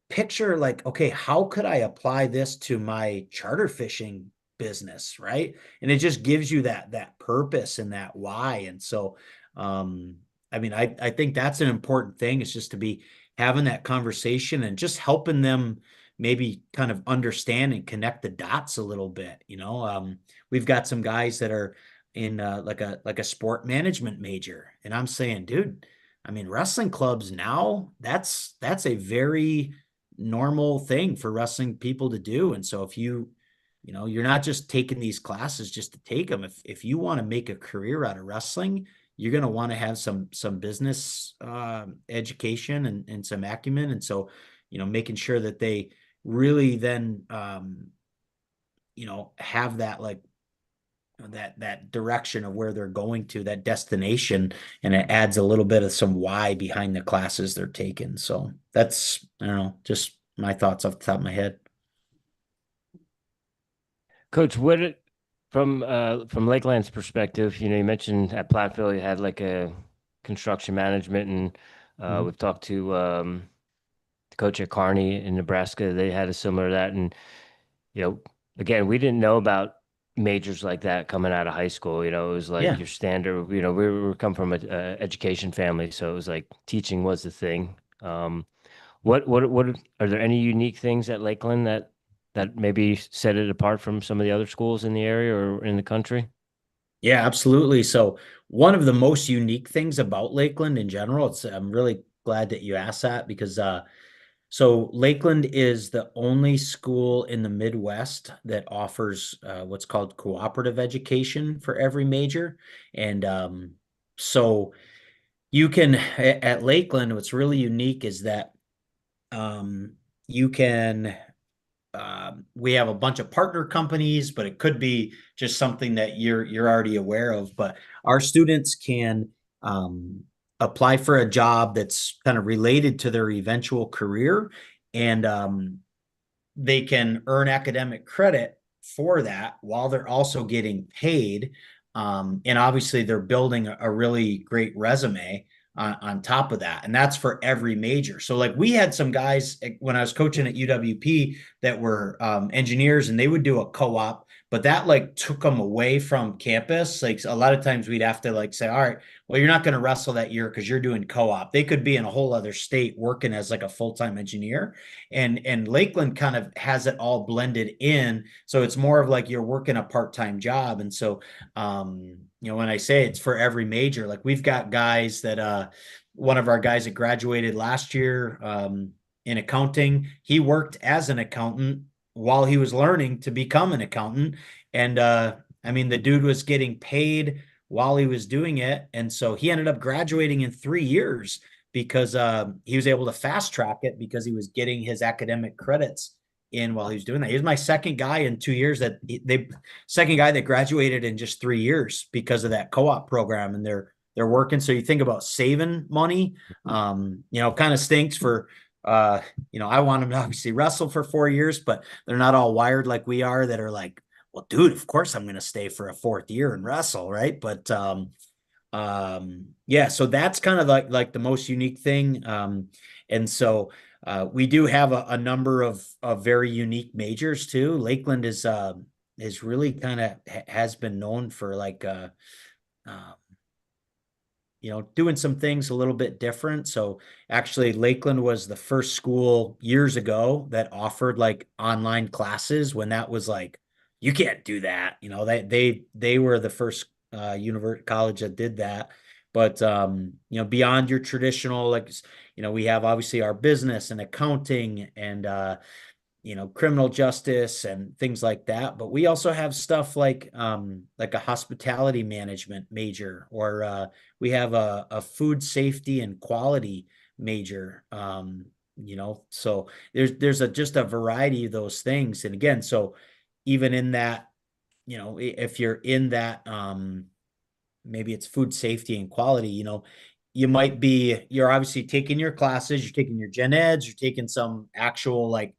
picture like, okay, how could I apply this to my charter fishing business, right? And it just gives you that purpose and that why. And so I mean, I think that's an important thing, is just to be having that conversation and just helping them maybe kind of understand and connect the dots a little bit. We've got some guys that are in like a sport management major, and I'm saying, dude, I mean, wrestling clubs now, that's a very normal thing for wrestling people to do. And so if you're not just taking these classes just to take them. If you want to make a career out of wrestling, you're going to want to have some business education and some acumen. And so, making sure that they really then, have that like that direction of where they're going to, that destination, and it adds a little bit of some why behind the classes they're taking. So that's, I don't know, just my thoughts off the top of my head. Coach, from Lakeland's perspective, you mentioned at Platteville you had like a construction management, and we've talked to the coach at Kearney in Nebraska. They had a similar to that, and again, we didn't know about majors like that coming out of high school. It was like Yeah. your standard. We come from a education family, so it was like teaching was the thing. What are there any unique things at Lakeland that maybe set it apart from some of the other schools in the area or in the country? Yeah, absolutely. So one of the most unique things about Lakeland in general, I'm really glad that you asked that, because so Lakeland is the only school in the Midwest that offers what's called cooperative education for every major. And so you can at Lakeland, what's really unique is that you can we have a bunch of partner companies, but it could be just something that you're already aware of. But our students can apply for a job that's kind of related to their eventual career, and they can earn academic credit for that while they're also getting paid. And obviously, they're building a really great resume on top of that. And that's for every major. So, like, we had some guys when I was coaching at UWP that were engineers, and they would do a co op, but that like took them away from campus. Like, a lot of times we'd have to like say, all right, well, you're not going to wrestle that year because you're doing co op. They could be in a whole other state working as like a full time engineer. And Lakeland kind of has it all blended in, so it's more of like you're working a part-time job. And so when I say it's for every major, like we've got guys that one of our guys that graduated last year in accounting, he worked as an accountant while he was learning to become an accountant. And I mean, the dude was getting paid while he was doing it, and so he ended up graduating in 3 years because he was able to fast track it because he was getting his academic credits in while he was doing that. He was my second guy in 2 years second guy that graduated in just 3 years because of that co-op program. And they're working. So you think about saving money, kind of stinks for, I want them to obviously wrestle for 4 years, but they're not all wired like we are, that are like, well, dude, of course I'm going to stay for a fourth year and wrestle. Right. But, yeah, so that's kind of like the most unique thing. And so we do have a number of very unique majors too. Lakeland is really kind of has been known for like uh, doing some things a little bit different. So actually, Lakeland was the first school years ago that offered like online classes, when that was like, you can't do that. They were the first college that did that. But beyond your traditional, like, we have obviously our business and accounting and criminal justice and things like that. But we also have stuff like a hospitality management major, or we have a food safety and quality major. so there's just a variety of those things. And again, so even in that, if you're in that, maybe it's food safety and quality, you're obviously taking your classes, you're taking your gen eds, you're taking some actual like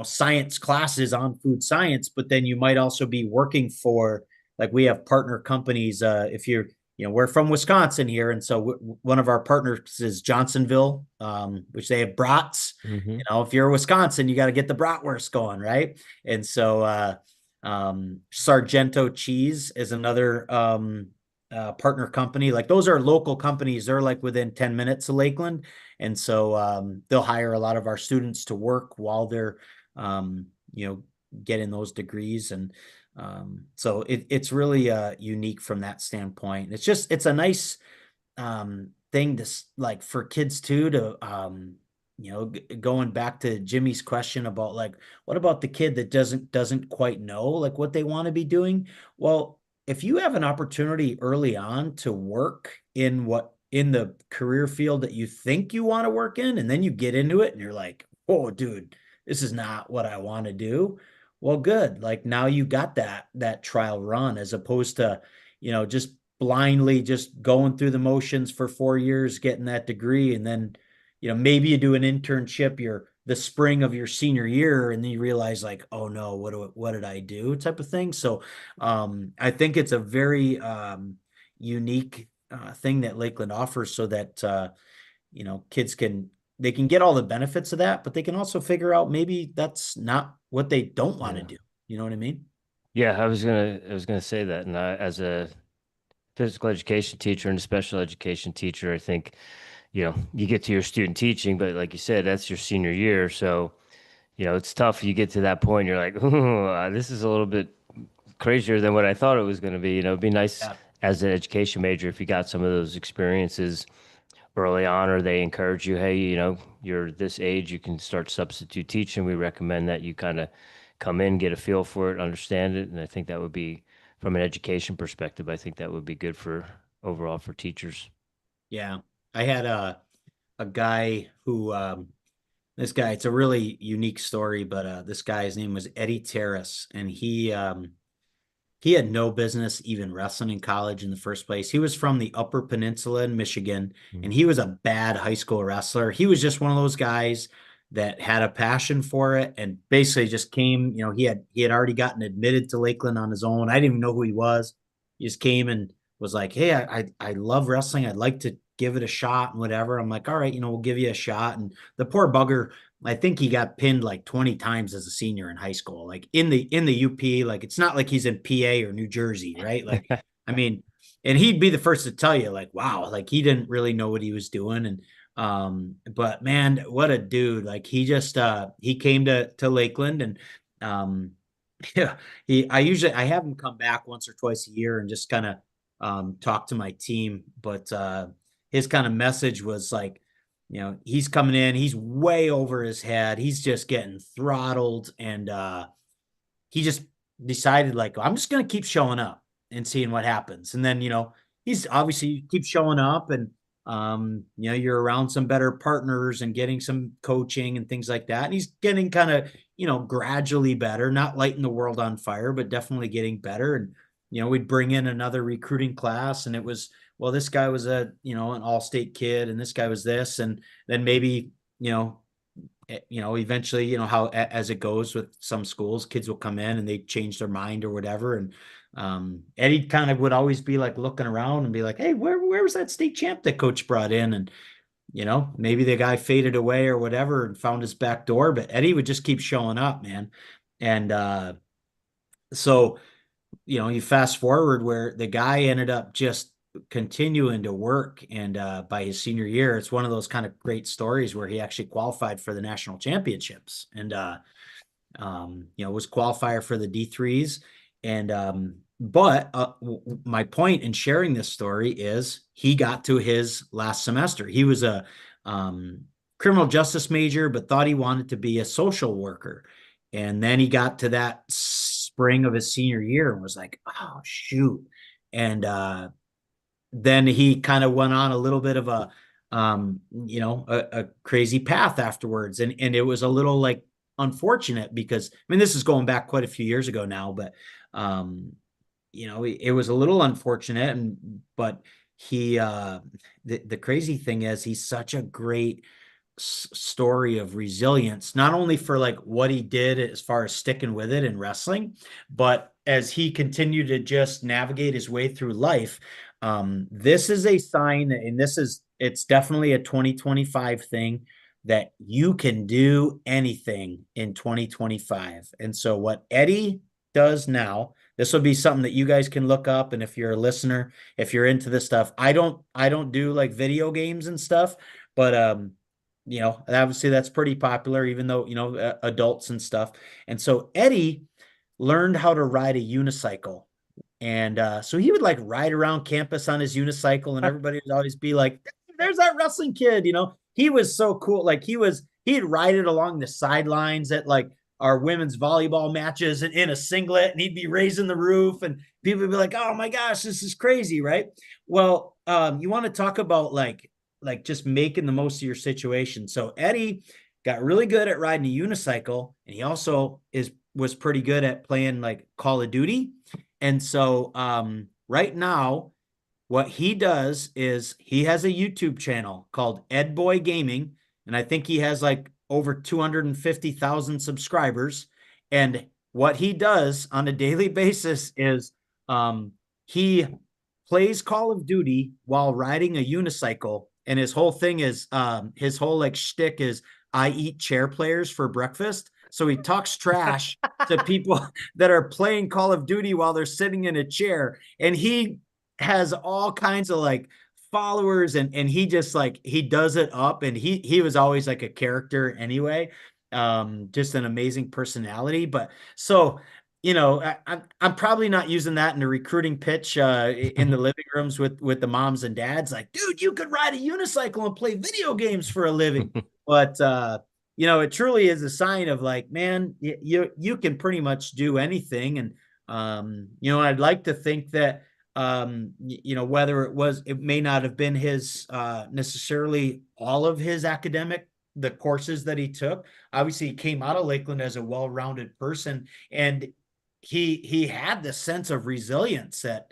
science classes on food science, but then you might also be working for, like, we have partner companies. If you're, we're from Wisconsin here, and so one of our partners is Johnsonville, which they have brats. Mm-hmm. If you're Wisconsin, you got to get the bratwurst going, right? And so Sargento Cheese is another partner company. Like, those are local companies. They're like within 10 minutes of Lakeland. And so they'll hire a lot of our students to work while they're, getting those degrees. And so it's really unique from that standpoint. It's a nice thing to, like, for kids too, to, going back to Jimmy's question about, like, what about the kid that doesn't quite know, like, what they want to be doing? Well, if you have an opportunity early on to work in the career field that you think you want to work in, and then you get into it and you're like, oh, dude, this is not what I want to do. Well, good. Like, now you got that trial run, as opposed to, just blindly just going through the motions for 4 years, getting that degree. And then, maybe you do an internship the spring of your senior year, and then you realize, like, oh no, what did I do, type of thing. So I think it's a very unique thing that Lakeland offers, so that kids can get all the benefits of that, but they can also figure out maybe that's not what they don't want to do. You know what I mean? Yeah, I was gonna say that, and as a physical education teacher and a special education teacher, I think, you get to your student teaching, but like you said, that's your senior year. So, it's tough. You get to that point, you're like, oh, this is a little bit crazier than what I thought it was going to be. It'd be nice Yeah. as an education major if you got some of those experiences early on, or they encourage you, hey, you're this age, you can start substitute teaching. We recommend that you kind of come in, get a feel for it, understand it. And I think that would be, from an education perspective, I think that would be good for overall for teachers. Yeah. I had a guy who, this guy, it's a really unique story, but this guy, his name was Eddie Terrace, and he had no business even wrestling in college in the first place. He was from the Upper Peninsula in Michigan, and he was a bad high school wrestler. He was just one of those guys that had a passion for it, and basically just came, he had already gotten admitted to Lakeland on his own. I didn't even know who he was. He just came and was like, hey, I love wrestling. I'd like to give it a shot and whatever. I'm like, all right, we'll give you a shot. And the poor bugger, I think he got pinned like 20 times as a senior in high school, like in the UP. Like, it's not like he's in PA or New Jersey, right? Like, I mean, and he'd be the first to tell you, like, wow, like, he didn't really know what he was doing. And but man, what a dude. Like, he just he came to Lakeland, and yeah, I have him come back once or twice a year and just kind of talk to my team. But his kind of message was like, he's coming in, he's way over his head, he's just getting throttled, and he just decided, like, I'm just gonna keep showing up and seeing what happens. And then, he's obviously keep showing up, and you're around some better partners and getting some coaching and things like that. And he's getting kind of, gradually better, not lighting the world on fire, but definitely getting better. And, we'd bring in another recruiting class, and it was, well, this guy was an all-state kid, and this guy was this. And then maybe, eventually, how, as it goes with some schools, kids will come in and they change their mind or whatever. And Eddie kind of would always be like looking around and be like, hey, where was that state champ that coach brought in? And, maybe the guy faded away or whatever and found his back door, but Eddie would just keep showing up, man. And so, you fast forward where the guy ended up just continuing to work. And by his senior year, it's one of those kind of great stories where he actually qualified for the national championships, and was qualifier for the D3s. And but my point in sharing this story is he got to his last semester. He was a criminal justice major, but thought he wanted to be a social worker. And then he got to that spring of his senior year and was like, oh, shoot. And then he kind of went on a little bit of a crazy path afterwards. And it was a little like unfortunate because, I mean, this is going back quite a few years ago now, but, it was a little unfortunate. But the crazy thing is he's such a great story of resilience, not only for like what he did as far as sticking with it in wrestling, but as he continued to just navigate his way through life. This is a sign, and it's definitely a 2025 thing, that you can do anything in 2025. And so what Eddie does now, this will be something that you guys can look up. And if you're a listener, if you're into this stuff, I don't do like video games and stuff, but obviously that's pretty popular, even though, adults and stuff. And so Eddie learned how to ride a unicycle. And so he would like ride around campus on his unicycle, and everybody would always be like, there's that wrestling kid. He was so cool. Like he'd ride it along the sidelines at like our women's volleyball matches and in a singlet, and he'd be raising the roof, and people would be like, oh my gosh, this is crazy, right? Well, you want to talk about like just making the most of your situation. So Eddie got really good at riding a unicycle, and he also was pretty good at playing like Call of Duty. And so right now, what he does is he has a YouTube channel called Ed Boy Gaming, and I think he has like over 250,000 subscribers. And what he does on a daily basis is he plays Call of Duty while riding a unicycle. And his whole thing is his whole like shtick is, I eat chair players for breakfast. So he talks trash to people that are playing Call of Duty while they're sitting in a chair. And he has all kinds of like followers, and he just like he does it up, and he was always like a character anyway. Just an amazing personality. But so I'm probably not using that in a recruiting pitch in the living rooms with the moms and dads, like, dude, you could ride a unicycle and play video games for a living. But it truly is a sign of like, man, you can pretty much do anything. And I'd like to think that whether it may not have been his necessarily all of his the courses that he took. Obviously, he came out of Lakeland as a well-rounded person, and he had this sense of resilience that,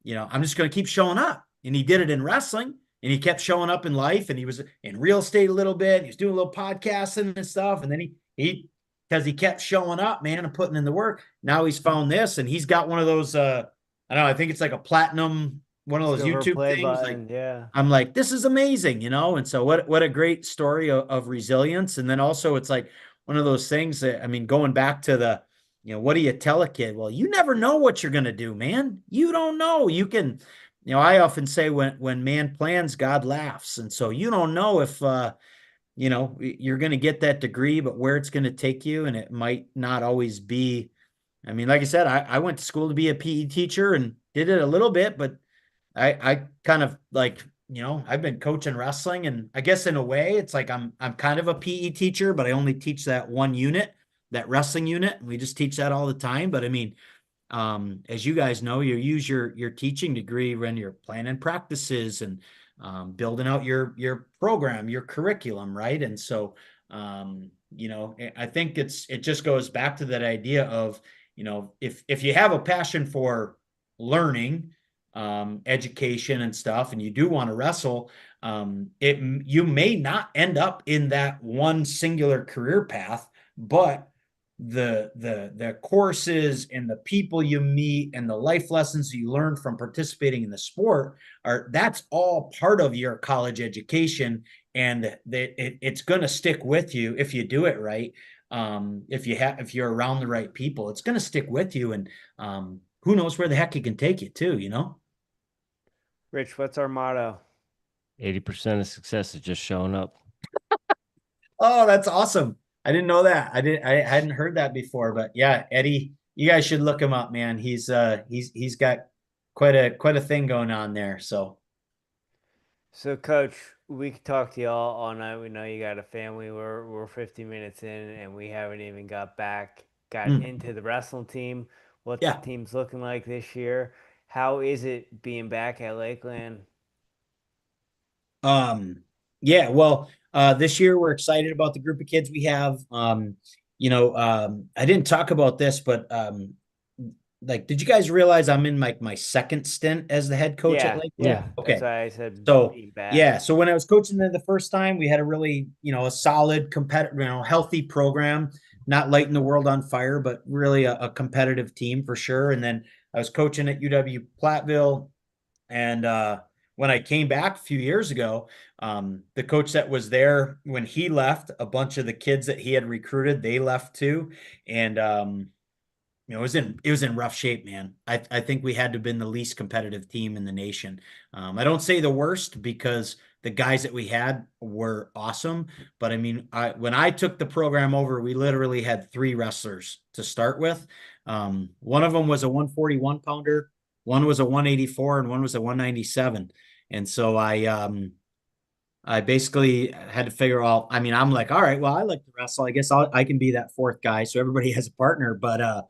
I'm just going to keep showing up. And he did it in wrestling, and he kept showing up in life, and he was in real estate a little bit. He was doing a little podcasting and stuff. And then because he kept showing up, man, and putting in the work. Now he's found this, and he's got one of those, I don't know, I think it's like a platinum, one of those Silver YouTube play things. button, Like, yeah. I'm like, this is amazing, And so what a great story of resilience. And then also it's like one of those things that, I mean, going back to the, what do you tell a kid? Well, you never know what you're going to do, man. You don't know. You can, I often say when man plans, God laughs. And so you don't know if, you're going to get that degree, but where it's going to take you. And it might not always be, I mean, like I said, I went to school to be a PE teacher and did it a little bit, but I kind of like, I've been coaching wrestling, and I guess in a way it's like I'm kind of a PE teacher, but I only teach that one unit, that wrestling unit. We just teach that all the time. But I mean, as you guys know, you use your teaching degree when you're planning practices and building out your program, your curriculum, right? And so, I think it just goes back to that idea of, if you have a passion for learning, education and stuff, and you do want to wrestle, you may not end up in that one singular career path, but the courses and the people you meet and the life lessons you learn from participating in the sport that's all part of your college education, and it's going to stick with you if you do it right. If you're around the right people, it's going to stick with you, and who knows where the heck it can take you too. Rich, what's our motto? 80% of success is just showing up. Oh, that's awesome. I didn't know that. I hadn't heard that before, but yeah, Eddie, you guys should look him up, man. He's got quite a thing going on there. So Coach, we could talk to you all night. We know you got a family. We're 50 minutes in, and we haven't even got into the wrestling team. What's yeah. the team's looking like this year? How is it being back at Lakeland? Yeah, well, this year we're excited about the group of kids we have. I didn't talk about this, but like, did you guys realize I'm in like my second stint as the head coach at Yeah, Lakeland? yeah. That's Okay. why I said So being back. yeah, so when I was coaching there the first time, we had a really, a solid competitive, healthy program, not lighting the world on fire, but really a competitive team for sure. And then I was coaching at UW-Platteville, and when I came back a few years ago, the coach that was there when he left, a bunch of the kids that he had recruited, they left too, and it was in rough shape, man. I think we had to have been the least competitive team in the nation. I don't say the worst because the guys that we had were awesome, but I mean, when I took the program over, we literally had three wrestlers to start with. One of them was a 141 pounder, one was a 184, and one was a 197. And so I basically had to figure out. I mean, I'm like, all right, well, I like to wrestle. I guess I can be that fourth guy, so everybody has a partner, but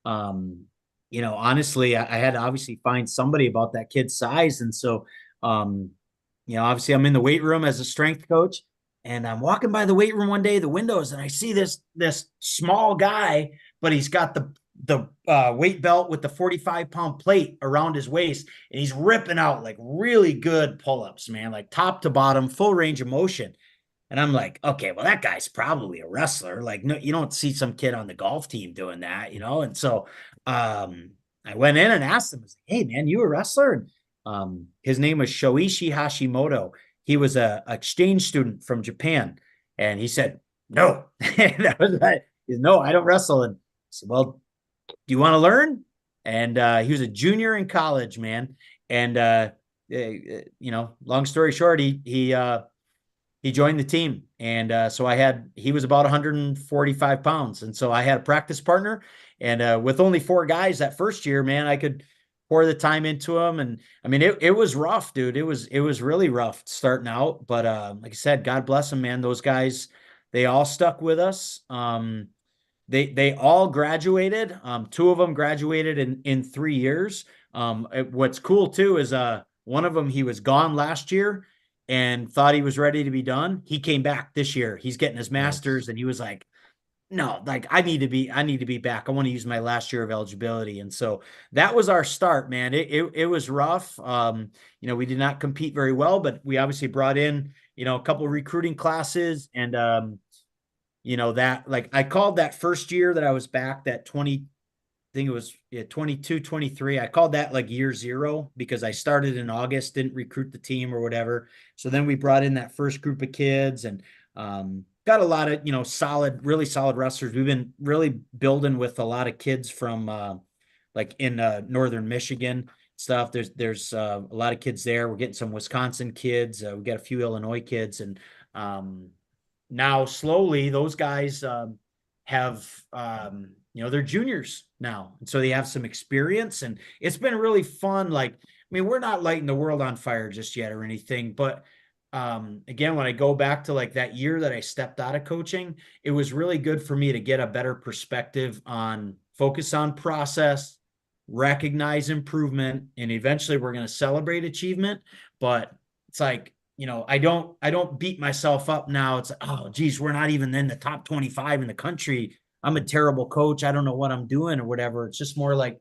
um, honestly, I had to obviously find somebody about that kid's size. And so, obviously I'm in the weight room as a strength coach, and I'm walking by the weight room one day, the windows, and I see this small guy, but he's got the weight belt with the 45-pound plate around his waist, and he's ripping out like really good pull-ups, man, like top to bottom, full range of motion. And I'm like, okay, well, that guy's probably a wrestler. Like, no, you don't see some kid on the golf team doing that. And so I went in and asked him, I was like, hey, man, you a wrestler? And his name was Shoichi Hashimoto. He was a exchange student from Japan. And he said, no. And I was like, no, I don't wrestle. And I said, well, do you want to learn? And he was a junior in college, man. And long story short, he joined the team. And so he was about 145 pounds. And so I had a practice partner. And with only four guys that first year, man, I could pour the time into them. And I mean, it was rough, dude. It was really rough starting out. But like I said, God bless them, man. Those guys, they all stuck with us. They all graduated. Two of them graduated in 3 years. What's cool too is one of them, he was gone last year and thought he was ready to be done. He came back this year. He's getting his master's, and he was like, no, like I need to be back. I want to use my last year of eligibility. And so that was our start, man. It was rough. We did not compete very well, but we obviously brought in, a couple of recruiting classes, and that, like, I called that first year that I was back, that 20, I think it was, yeah, 22, 23. I called that like year zero because I started in August, didn't recruit the team or whatever. So then we brought in that first group of kids, and got a lot of, really solid wrestlers. We've been really building with a lot of kids from like in northern Michigan stuff. There's a lot of kids there. We're getting some Wisconsin kids. We got a few Illinois kids, and now slowly those guys have they're juniors now, and so they have some experience, and it's been really fun. Like, I mean, we're not lighting the world on fire just yet or anything, but again, when I go back to like that year that I stepped out of coaching, it was really good for me to get a better perspective on focus on process, recognize improvement, and eventually we're going to celebrate achievement. But it's like, I don't beat myself up now. It's like, oh, geez, we're not even in the top 25 in the country. I'm a terrible coach. I don't know what I'm doing or whatever. It's just more like,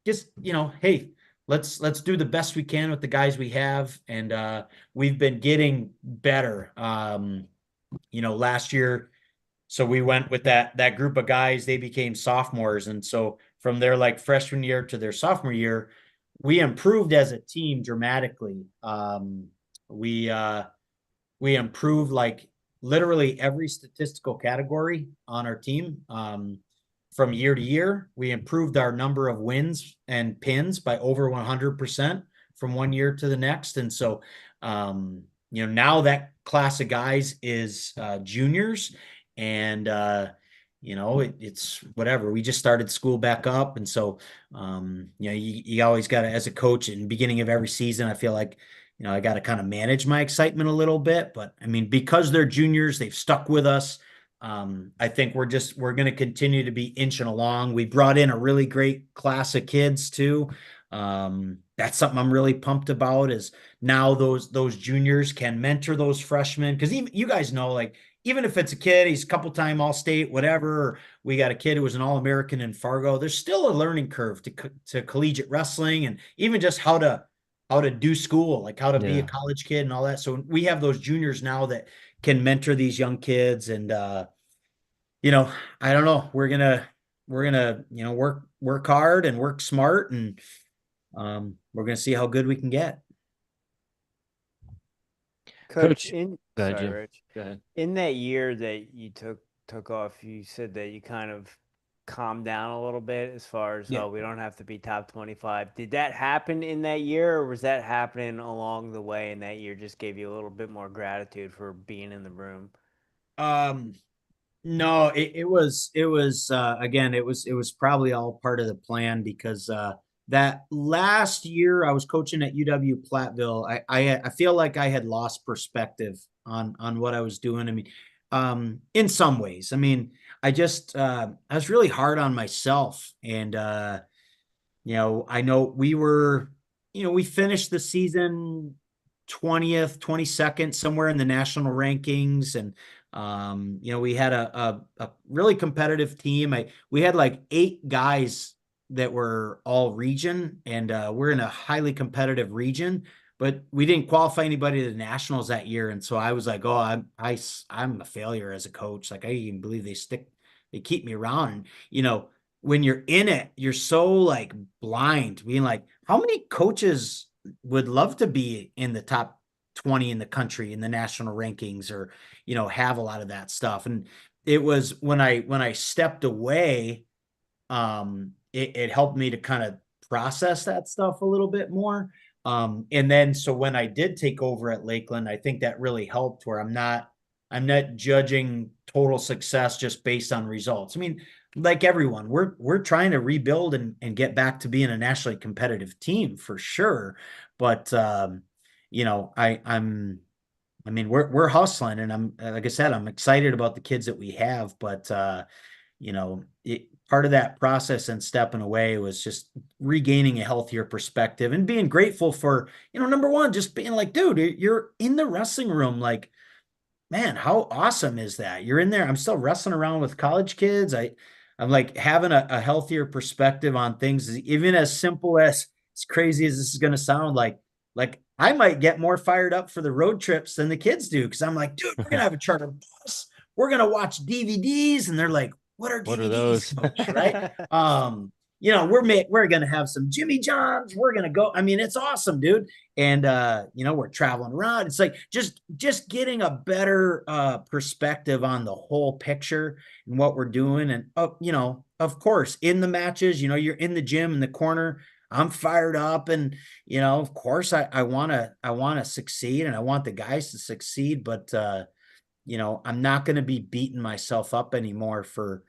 hey, let's do the best we can with the guys we have. And we've been getting better. Last year, so we went with that group of guys, they became sophomores. And so from their like freshman year to their sophomore year, we improved as a team dramatically. We we improved like literally every statistical category on our team. From year to year, we improved our number of wins and pins by over 100% from one year to the next. And so, now that class of guys is juniors, and it's whatever. We just started school back up, and so you always got to, as a coach, in the beginning of every season, I feel like I got to kind of manage my excitement a little bit. But I mean, because they're juniors, they've stuck with us. I think we're going to continue to be inching along. We brought in a really great class of kids too. that's something I'm really pumped about is now those juniors can mentor those freshmen. Because even you guys know, like, even if it's a kid, he's a couple time All-State, whatever. We got a kid who was an All-American in Fargo. There's still a learning curve to collegiate wrestling and even just how to do school, like how to be a Yeah. college kid and all that. So we have those juniors now that can mentor these young kids. And you know, I don't know. We're gonna work hard and work smart, and we're gonna see how good we can get. Coach, Coach, go ahead, sorry, Jim. Rich. Go ahead. In that year that you took off, you said that you kind of calmed down a little bit as far as, Yeah. oh, we don't have to be top 25. Did that happen in that year, or was that happening along the way and that year just gave you a little bit more gratitude for being in the room? Um, no, it was again, it was probably all part of the plan because that last year I was coaching at UW-Platteville. I feel like I had lost perspective on what I was doing. I mean, in some ways. I mean, I was really hard on myself. And I know we finished the season 20th, 22nd, somewhere in the national rankings. And, we had a really competitive team. We had like 8 guys that were all region, and we're in a highly competitive region, but we didn't qualify anybody to the nationals that year. And so I was like, oh, I'm a failure as a coach. Like, I can't even believe they keep me around. And, when you're in it, you're so like blind, being like, how many coaches would love to be in the top 20 in the country in the national rankings, or, have a lot of that stuff. And it was when I stepped away, it helped me to kind of process that stuff a little bit more. And then so when I did take over at Lakeland, I think that really helped, where I'm not judging total success just based on results. I mean, like everyone, we're trying to rebuild and get back to being a nationally competitive team for sure. But I mean, we're hustling, and I'm, like I said, I'm excited about the kids that we have. But part of that process and stepping away was just regaining a healthier perspective and being grateful for, number one, just being like, dude, you're in the wrestling room, like, man, how awesome is that? You're in there. I'm still wrestling around with college kids. I'm like having a healthier perspective on things, even as simple as crazy as this is going to sound. Like I might get more fired up for the road trips than the kids do, because I'm like, dude, we're gonna have a charter bus. We're gonna watch DVDs, and they're like, what are What are DVDs, those? coach? Right? We're gonna have some Jimmy Johns. We're gonna go. I mean, it's awesome, dude. And we're traveling around. It's like just getting a better perspective on the whole picture and what we're doing. And of course, in the matches, you're in the gym in the corner. I'm fired up, and of course, I wanna succeed, and I want the guys to succeed. But I'm not going to be beating myself up anymore for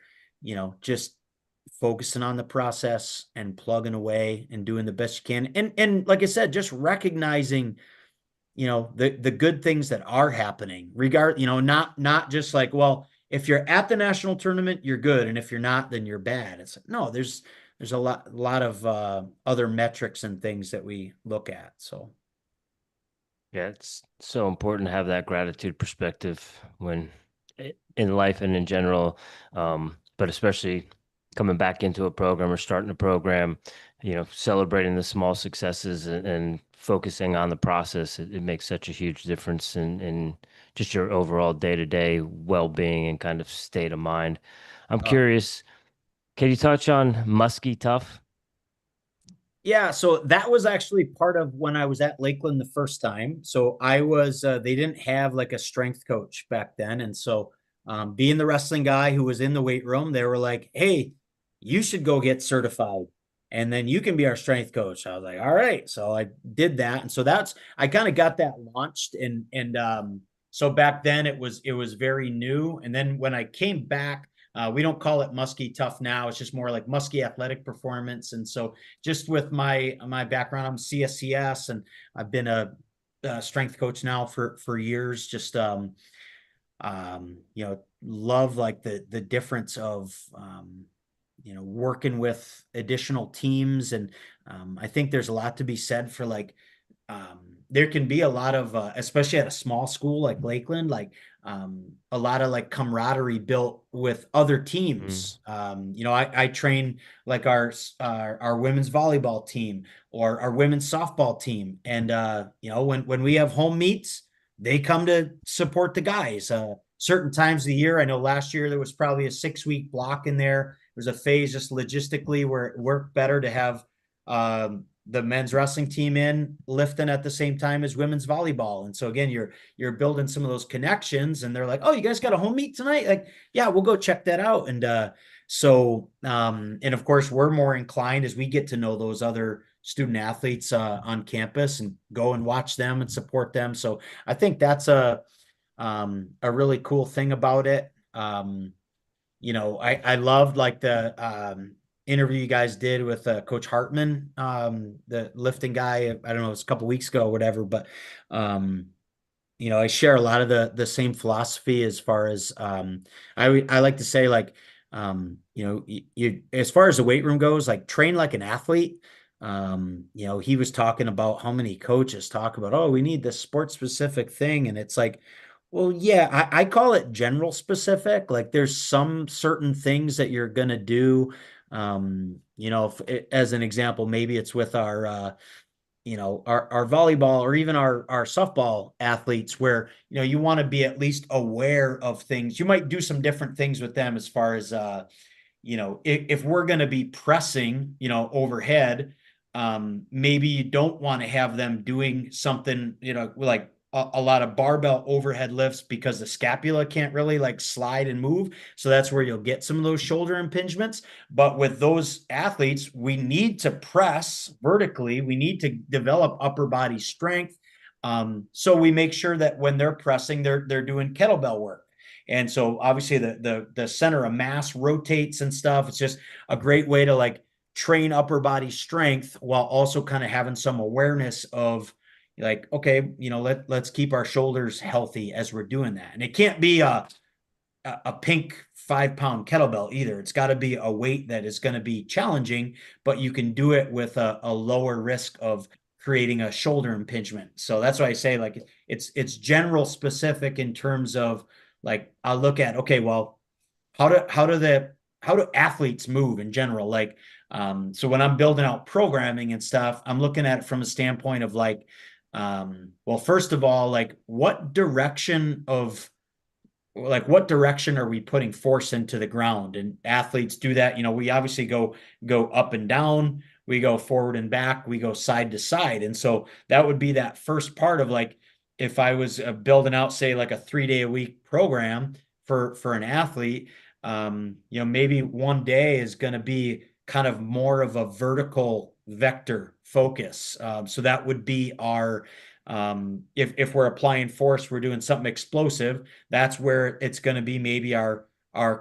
just focusing on the process and plugging away and doing the best you can. And like I said, just recognizing, the good things that are happening, not just like, well, if you're at the national tournament, you're good. And if you're not, then you're bad. It's like, no, there's a lot of other metrics and things that we look at. So Yeah, it's so important to have that gratitude perspective when in life and in general, but especially coming back into a program or starting a program, celebrating the small successes and focusing on the process. It makes such a huge difference in just your overall day-to-day well-being and kind of state of mind. I'm curious, can you touch on Muskie Tough? yeah, so that was actually part of when I was at Lakeland the first time. So they didn't have like a strength coach back then. And so, being the wrestling guy who was in the weight room, they were like, hey, you should go get certified, and then you can be our strength coach. I was like, all right. So I did that. And so I kind of got that launched. And so back then it was very new. And then when I came back, we don't call it Muskie Tough now. It's just more like Muskie Athletic Performance. And so, just with my background, I'm CSCS, and I've been a strength coach now for years. Just love like the difference of working with additional teams, and I think there's a lot to be said for like, there can be a lot of, especially at a small school like Lakeland, like a lot of like camaraderie built with other teams. You know, I train like our women's volleyball team or our women's softball team, and you know, when we have home meets, they come to support the guys. Certain times of the year, I know last year there was probably a 6-week block in there. There's a phase just logistically where it worked better to have the men's wrestling team in lifting at the same time as women's volleyball. And so again, you're building some of those connections, and they're like, "Oh, you guys got a home meet tonight?" Like, yeah, we'll go check that out. And and of course, we're more inclined as we get to know those other student athletes on campus and go and watch them and support them. So I think that's a really cool thing about it. You know, I loved like the interview you guys did with Coach Hartman, the lifting guy. I don't know, it was a couple weeks ago or whatever, but you know, I share a lot of the same philosophy as far as I like to say like you know, you as far as the weight room goes, like train like an athlete. You know, he was talking about how many coaches talk about, oh, we need this sport specific thing, and it's like, well, yeah, I call it general specific. Like there's some certain things that you're gonna do. You know, as an example, maybe it's with our you know, our volleyball or even our softball athletes where, you know, you want to be at least aware of things. You might do some different things with them as far as you know, if we're going to be pressing, you know, overhead, maybe you don't want to have them doing something, you know, like a lot of barbell overhead lifts because the scapula can't really like slide and move. So that's where you'll get some of those shoulder impingements. But with those athletes, we need to press vertically. We need to develop upper body strength. So we make sure that when they're pressing, they're doing kettlebell work. And so obviously the center of mass rotates and stuff. It's just a great way to like train upper body strength while also kind of having some awareness of like, okay, you know, let's keep our shoulders healthy as we're doing that. And it can't be a pink 5-pound kettlebell either. It's got to be a weight that is going to be challenging, but you can do it with a lower risk of creating a shoulder impingement. So that's why I say like it's general specific in terms of like I'll look at, okay, well, how do athletes move in general? Like so when I'm building out programming and stuff, I'm looking at it from a standpoint of like well, first of all, like what direction are we putting force into the ground? And athletes do that. You know, we obviously go up and down, we go forward and back, we go side to side. And so that would be that first part of like, if I was building out, say, like a 3-day a week program for an athlete, you know, maybe one day is going to be kind of more of a vertical vector focus. So that would be our if we're applying force, we're doing something explosive. That's where it's going to be maybe our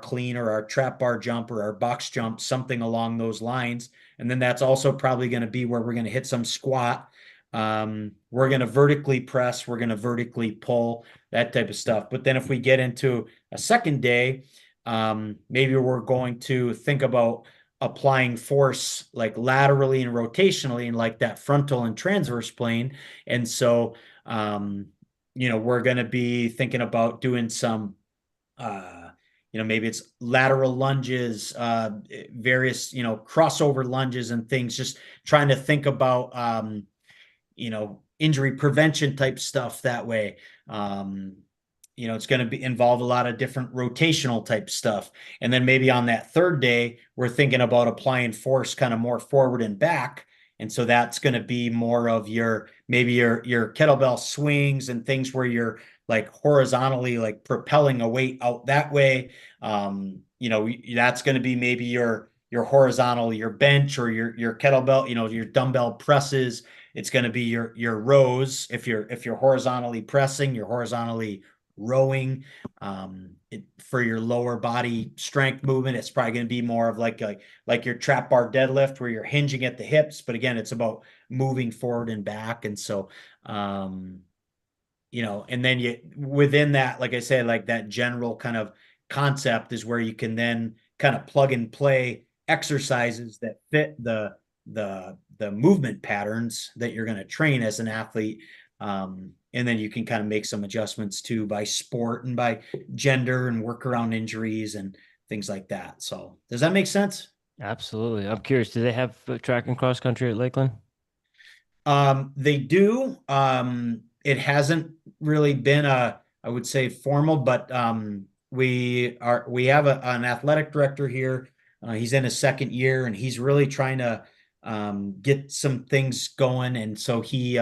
clean or our trap bar jump or our box jump, something along those lines. And then that's also probably going to be where we're going to hit some squat. We're going to vertically press, we're going to vertically pull, that type of stuff. But then if we get into a second day, maybe we're going to think about applying force like laterally and rotationally in like that frontal and transverse plane. And so, you know, we're going to be thinking about doing some, you know, maybe it's lateral lunges, various, you know, crossover lunges and things, just trying to think about, you know, injury prevention type stuff that way. You know, it's going to involve a lot of different rotational type stuff. And then maybe on that third day, we're thinking about applying force kind of more forward and back. And so that's going to be more of maybe your kettlebell swings and things where you're like horizontally like propelling a weight out that way. You know, that's going to be maybe your horizontal, your bench or your kettlebell, you know, your dumbbell presses. It's going to be your rows. If you're horizontally pressing, you're horizontally rowing. For your lower body strength movement, it's probably going to be more of like your trap bar deadlift where you're hinging at the hips. But again, it's about moving forward and back. And so, you know, and then within that, like I said, like that general kind of concept is where you can then kind of plug and play exercises that fit the the movement patterns that you're going to train as an athlete. And then you can kind of make some adjustments too by sport and by gender and work around injuries and things like that. So does that make sense? Absolutely. I'm curious, do they have track and cross country at Lakeland? They do. It hasn't really been I would say formal, but we have an athletic director here. He's in his second year and he's really trying to get some things going. And so he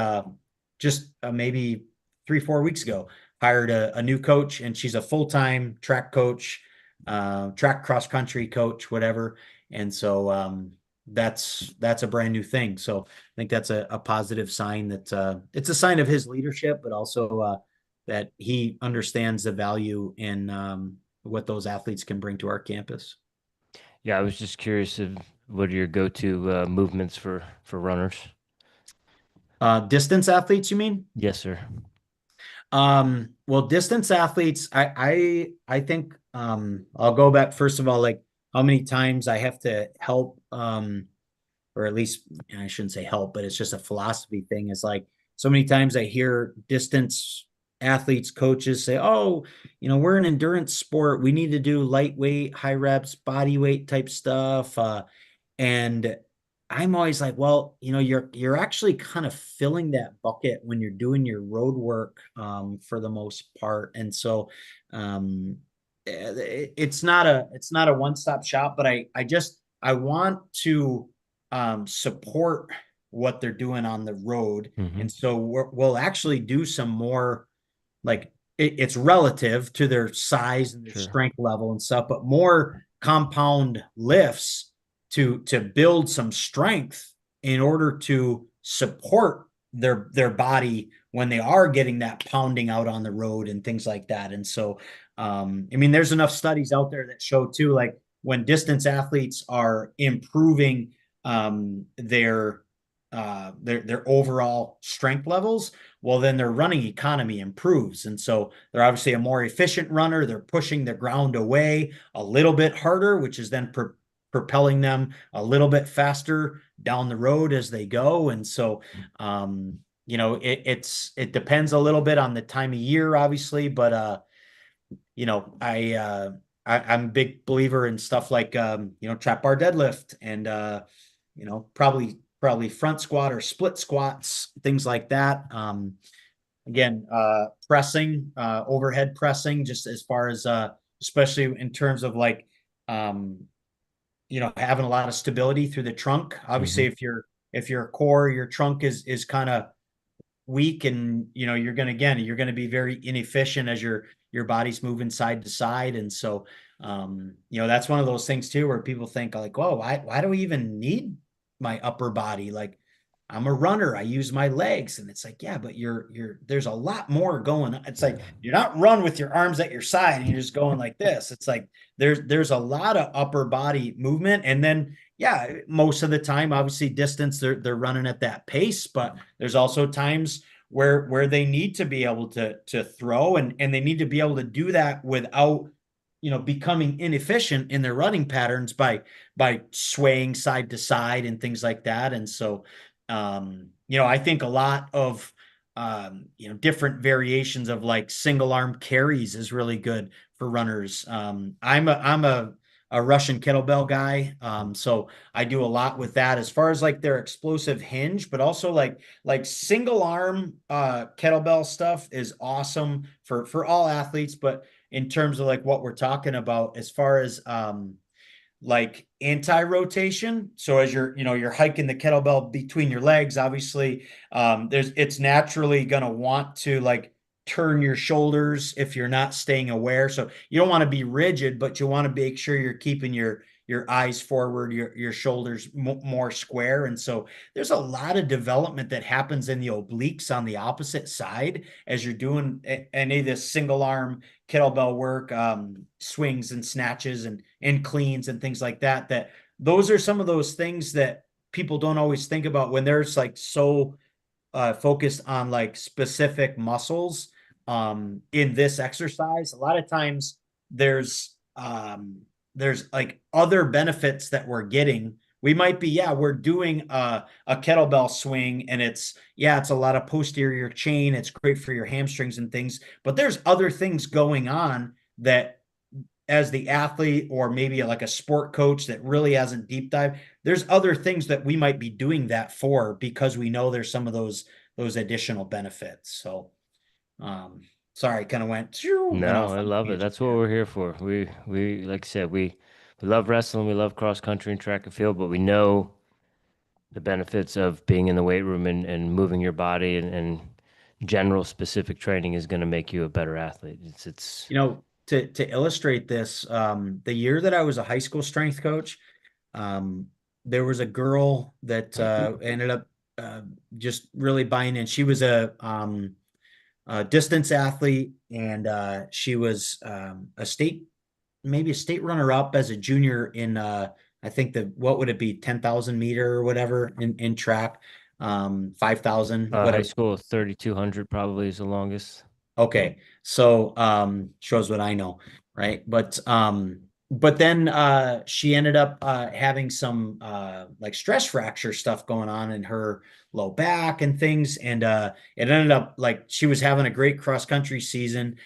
just maybe 3-4 weeks ago hired a new coach, and she's a full-time track coach, track cross country coach, whatever. And so that's a brand new thing. So I think that's a positive sign that it's a sign of his leadership, but also that he understands the value in what those athletes can bring to our campus. Yeah, I was just curious of what are your go-to movements for runners? Distance athletes, you mean? Yes, sir. Well, distance athletes, I think I'll go back first of all, like how many times I have to help, or at least I shouldn't say help, but it's just a philosophy thing. Is like so many times I hear distance athletes, coaches say, "Oh, we're an endurance sport. We need to do lightweight, high reps, body weight type stuff." And I'm always like, well, you're actually kind of filling that bucket when you're doing your road work for the most part. And so it's not a one-stop shop, but I want to support what they're doing on the road. Mm-hmm. And so we'll actually do some more, like it's relative to their size and their Sure. strength level and stuff, but more compound lifts to build some strength in order to support their body when they are getting that pounding out on the road and things like that. And so I mean, there's enough studies out there that show too, like when distance athletes are improving their overall strength levels, well, then their running economy improves. And so they're obviously a more efficient runner. They're pushing the ground away a little bit harder, which is then propelling them a little bit faster down the road as they go. And so, it depends a little bit on the time of year, obviously, but, I'm a big believer in stuff like, trap bar deadlift and, probably front squat or split squats, things like that. Again, pressing, overhead pressing, just as far as, especially in terms of like, having a lot of stability through the trunk. Obviously, Mm-hmm. if your core, your trunk is kind of weak, and you're going to be very inefficient as your body's moving side to side. And so that's one of those things too where people think like, whoa, why do we even need my upper body? Like, I'm a runner, I use my legs. And it's like, yeah, but there's a lot more going on. It's like you're not run with your arms at your side and you're just going like this. It's like there's a lot of upper body movement. And then yeah, most of the time, obviously distance, they're running at that pace, but there's also times where they need to be able to throw, and they need to be able to do that without becoming inefficient in their running patterns by swaying side to side and things like that. And so I think a lot of different variations of like single arm carries is really good for runners. I'm a Russian kettlebell guy. So I do a lot with that as far as like their explosive hinge, but also like single arm kettlebell stuff is awesome for all athletes. But in terms of like what we're talking about as far as like anti-rotation. So as you're hiking the kettlebell between your legs, obviously, it's naturally going to want to like turn your shoulders if you're not staying aware. So you don't want to be rigid, but you want to make sure you're keeping your eyes forward, your shoulders more square. And so there's a lot of development that happens in the obliques on the opposite side as you're doing any of this single arm kettlebell work, swings and snatches and cleans and things like that. That those are some of those things that people don't always think about when they're like so focused on like specific muscles in this exercise. A lot of times there's like other benefits that we're getting we might be, we're doing a kettlebell swing, and it's a lot of posterior chain. It's great for your hamstrings and things, but there's other things going on that, as the athlete or maybe like a sport coach that really hasn't deep dive, there's other things that we might be doing that for, because we know there's some of those additional benefits. So sorry, kind of went No, off I on a love it. tangent That's what there. we're here for. We like I said, we love wrestling, we love cross country and track and field, but we know the benefits of being in the weight room and moving your body, and general specific training is going to make you a better athlete. It's To illustrate this, the year that I was a high school strength coach, there was a girl that ended up just really buying in. She was a distance athlete, and she was maybe a state runner up as a junior in I think what would it be, 10,000 meter or whatever in track, 5,000, high whatever. school 3,200 probably is the longest. Okay. So shows what I know, right? But then she ended up having some like stress fracture stuff going on in her low back and things, and it ended up like she was having a great cross country season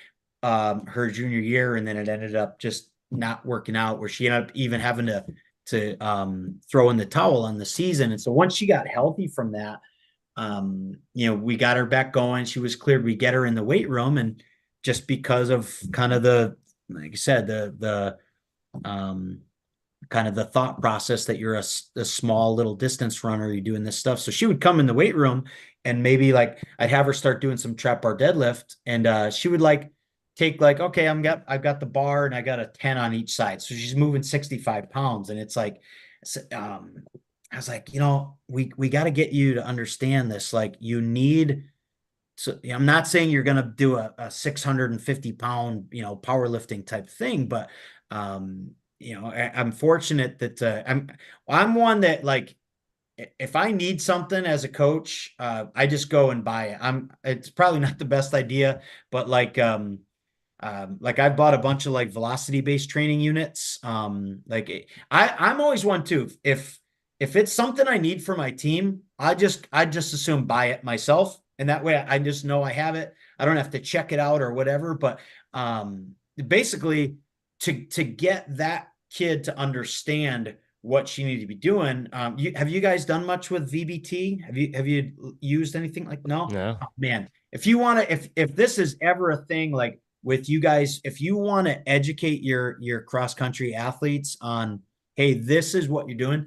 her junior year, and then it ended up just not working out, where she ended up even having to throw in the towel on the season. And so once she got healthy from that, we got her back going. She was cleared. We get her in the weight room, and just because of kind of like I said, the kind of the thought process that you're a small little distance runner, you're doing this stuff. So she would come in the weight room, and maybe like I'd have her start doing some trap bar deadlift, and she would like take like, okay, I've got the bar and I got a 10 on each side. So she's moving 65 pounds. And it's like, I was like, we got to get you to understand this. Like, you need to, I'm not saying you're going to do a 650 pound, powerlifting type thing, but, I'm fortunate that I'm one that, like, if I need something as a coach, I just go and buy it. It's probably not the best idea, but like I bought a bunch of like velocity based training units. I'm always one too. If it's something I need for my team, I just assume buy it myself. And that way I just know I have it. I don't have to check it out or whatever. But basically to get that kid to understand what she needed to be doing. Have you guys done much with VBT? Have you used anything like, no? No. Oh, man, if you want to, if this is ever a thing, like with you guys, if you want to educate your cross country athletes on, hey, this is what you're doing,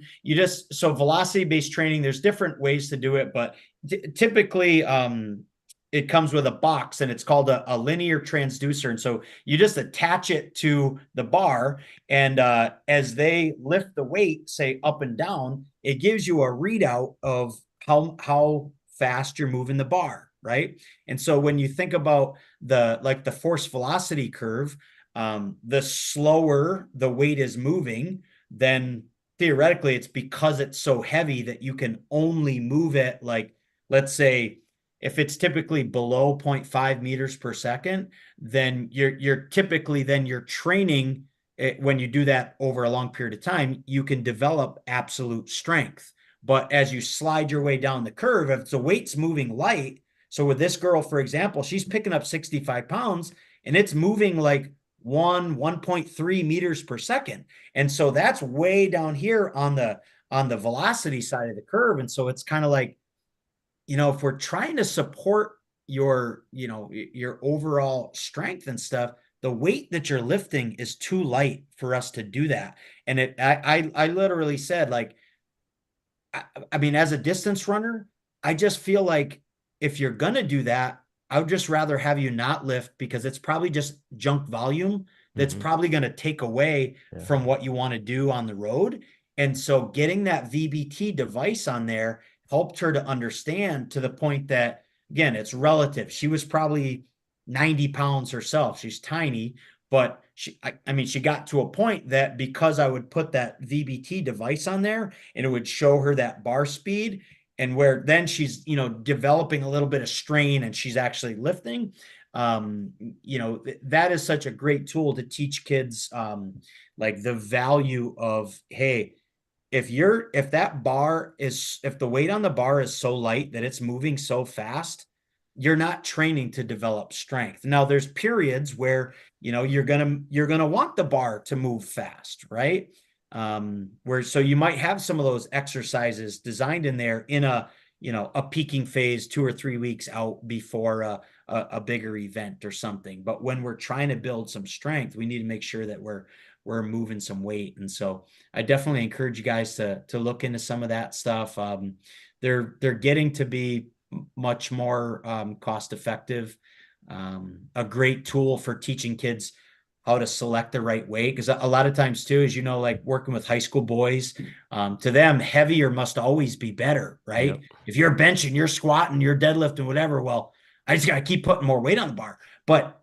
so velocity based training, there's different ways to do it, but typically it comes with a box, and it's called a linear transducer. And so you just attach it to the bar, and as they lift the weight, say up and down, it gives you a readout of how fast you're moving the bar, right? And so when you think about the force velocity curve, the slower the weight is moving, then theoretically it's because it's so heavy that you can only move it, like, let's say, if it's typically below 0.5 meters per second, then you're typically, then you're training it, when you do that over a long period of time, you can develop absolute strength. But as you slide your way down the curve, if the weight's moving light, so with this girl, for example, she's picking up 65 pounds and it's moving like 1.3 meters per second. And so that's way down here on the velocity side of the curve. And so it's kind of like, if we're trying to support your overall strength and stuff, the weight that you're lifting is too light for us to do that. And I literally said, like, I mean, as a distance runner, I just feel like if you're going to do that, I would just rather have you not lift, because it's probably just junk volume that's probably going to take away from what you want to do on the road. And so getting that VBT device on there helped her to understand, to the point that, again, it's relative. She was probably 90 pounds herself. She's tiny, but I mean, she got to a point that, because I would put that VBT device on there and it would show her that bar speed, and where then she's, developing a little bit of strain and she's actually lifting. That is such a great tool to teach kids, like, the value of, hey, if that bar is, if the weight on the bar is so light that it's moving so fast, you're not training to develop strength. Now there's periods where, you're gonna want the bar to move fast, right? Where so you might have some of those exercises designed in there in a peaking phase 2 or 3 weeks out before a bigger event or something. But when we're trying to build some strength, we need to make sure that we're moving some weight. And so I definitely encourage you guys to look into some of that stuff. They're getting to be much more cost effective. A great tool for teaching kids how to select the right weight, because a lot of times too, as like working with high school boys, to them heavier must always be better, right? Yep. If you're benching, you're squatting, you're deadlifting, whatever, well, I just got to keep putting more weight on the bar. But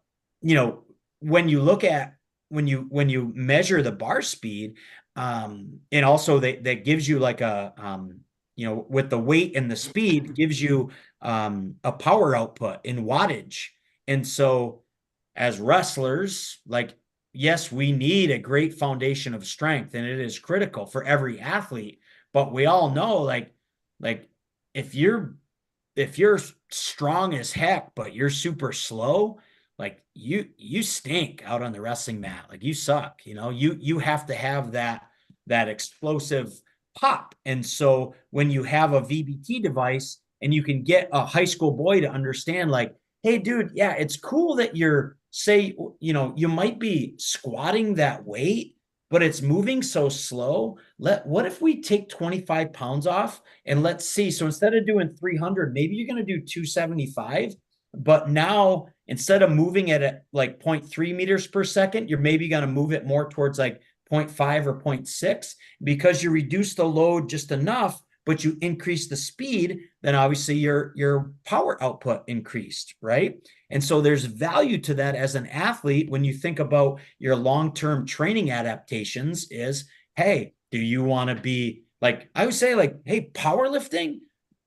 when you look at when you measure the bar speed, and also that gives you like with the weight and the speed gives you a power output in wattage. And so as wrestlers, like, yes, we need a great foundation of strength, and it is critical for every athlete. But we all know, like if you're strong as heck, but you're super slow, like you stink out on the wrestling mat. Like you suck. You have to have that explosive pop. And so when you have a VBT device and you can get a high school boy to understand, like, hey, dude, yeah, it's cool that you might be squatting that weight, but it's moving so slow. What if we take 25 pounds off and let's see. So instead of doing 300, maybe you're going to do 275. But now instead of moving at like 0.3 meters per second, you're maybe going to move it more towards like 0.5 or 0.6, because you reduce the load just enough, but you increase the speed, then obviously your power output increased, right? And so there's value to that as an athlete when you think about your long-term training adaptations is, hey, do you want to be like, I would say, like, hey, powerlifting,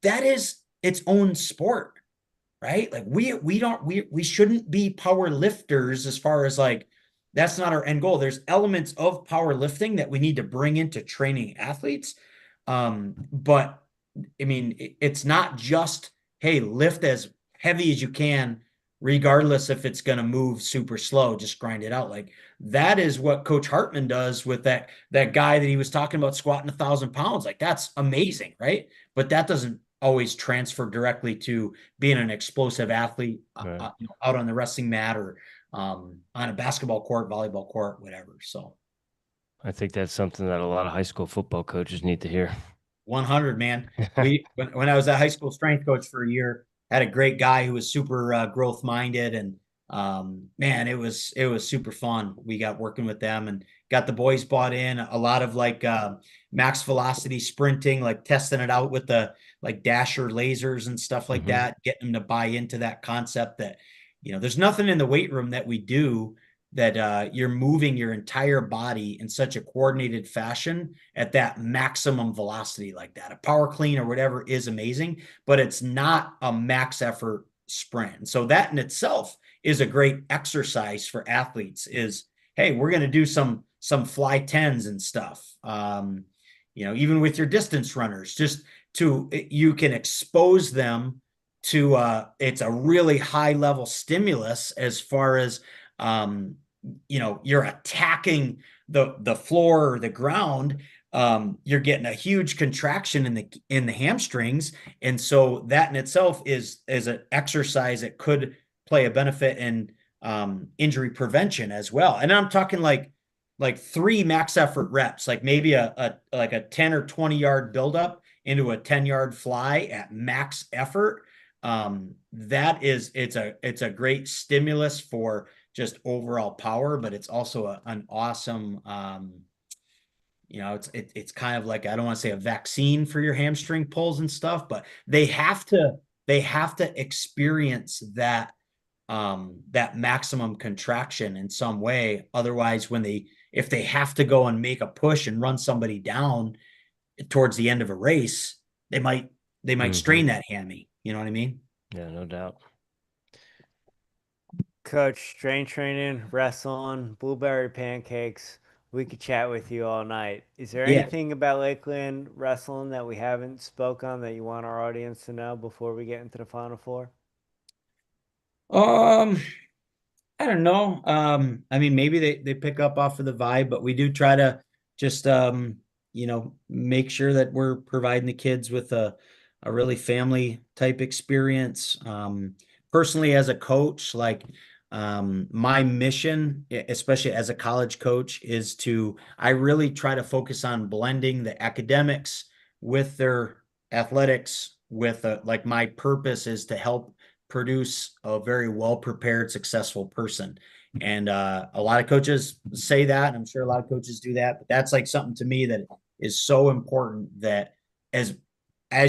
that is its own sport, right? Like we shouldn't be power lifters as far as like, that's not our end goal. There's elements of powerlifting that we need to bring into training athletes. But I mean, it's not just, hey, lift as heavy as you can, regardless if it's going to move super slow, just grind it out. Like that is what Coach Hartman does with that guy that he was talking about squatting 1,000 pounds. Like that's amazing, right? But that doesn't always transfer directly to being an explosive athlete Right. Out on the wrestling mat or on a basketball court, volleyball court, whatever. So I think that's something that a lot of high school football coaches need to hear. 100, man. When I was a high school strength coach for a year, had a great guy who was super growth minded, and man, it was super fun. We got working with them and got the boys bought in. A lot of like max velocity sprinting, like testing it out with the like dasher lasers and stuff like that, getting them to buy into that concept that there's nothing in the weight room that we do that you're moving your entire body in such a coordinated fashion at that maximum velocity like that. A power clean or whatever is amazing, but it's not a max effort sprint. And so that in itself is a great exercise for athletes is, hey, we're going to do some fly tens and stuff. Even with your distance runners, just you can expose them to it's a really high level stimulus as far as you're attacking the floor or the ground. You're getting a huge contraction in the hamstrings, and so that in itself is an exercise that could play a benefit in injury prevention as well. And I'm talking like 3 max effort reps, like maybe a 10 or 20 yard buildup into a 10-yard fly at max effort. It's a great stimulus for just overall power, but it's also an awesome, it's kind of like, I don't want to say a vaccine for your hamstring pulls and stuff, but they have to experience that maximum contraction in some way. Otherwise, if they have to go and make a push and run somebody down towards the end of a race, they might strain that hammy. You know what I mean? Yeah, no doubt. Coach, strength training, wrestling, blueberry pancakes. We could chat with you all night. Is there Yeah. anything about Lakeland Wrestling that we haven't spoke on that you want our audience to know before we get into the Final Four? Um, I don't know. I mean, maybe they pick up off of the vibe, but we do try to just make sure that we're providing the kids with a really family type experience. Personally as a coach, like my mission, especially as a college coach, is I really try to focus on blending the academics with their athletics with like my purpose is to help produce a very well prepared, successful person. And a lot of coaches say that, and I'm sure a lot of coaches do that, but that's like something to me that is so important that as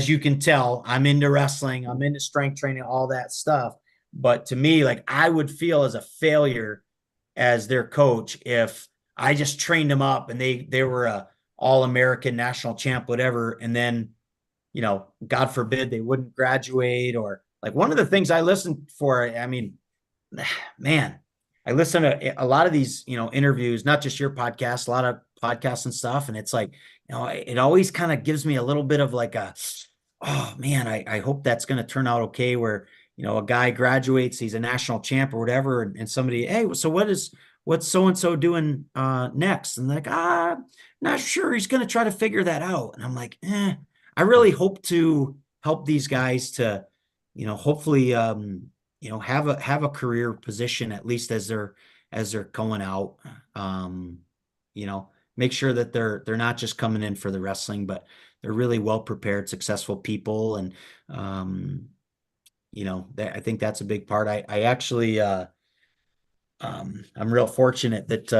you can tell, I'm into wrestling, I'm into strength training, all that stuff. But to me, like I would feel as a failure as their coach if I just trained them up and they were a all-American national champ, whatever, and then God forbid they wouldn't graduate or like one of the things I listened for, I mean, man, I listen to a lot of these, interviews, not just your podcast, a lot of podcasts and stuff. And it's like, it always kind of gives me a little bit of like oh man, I hope that's going to turn out okay. Where, a guy graduates, he's a national champ or whatever. And somebody, hey, so what's so-and-so doing next? And like, not sure. He's going to try to figure that out. And I'm like, I really hope to help these guys to, hopefully, have a career position at least as they're going out. You know, make sure that they're not just coming in for the wrestling, but they're really well prepared, successful people. And I think that's a big part. I actually I'm real fortunate that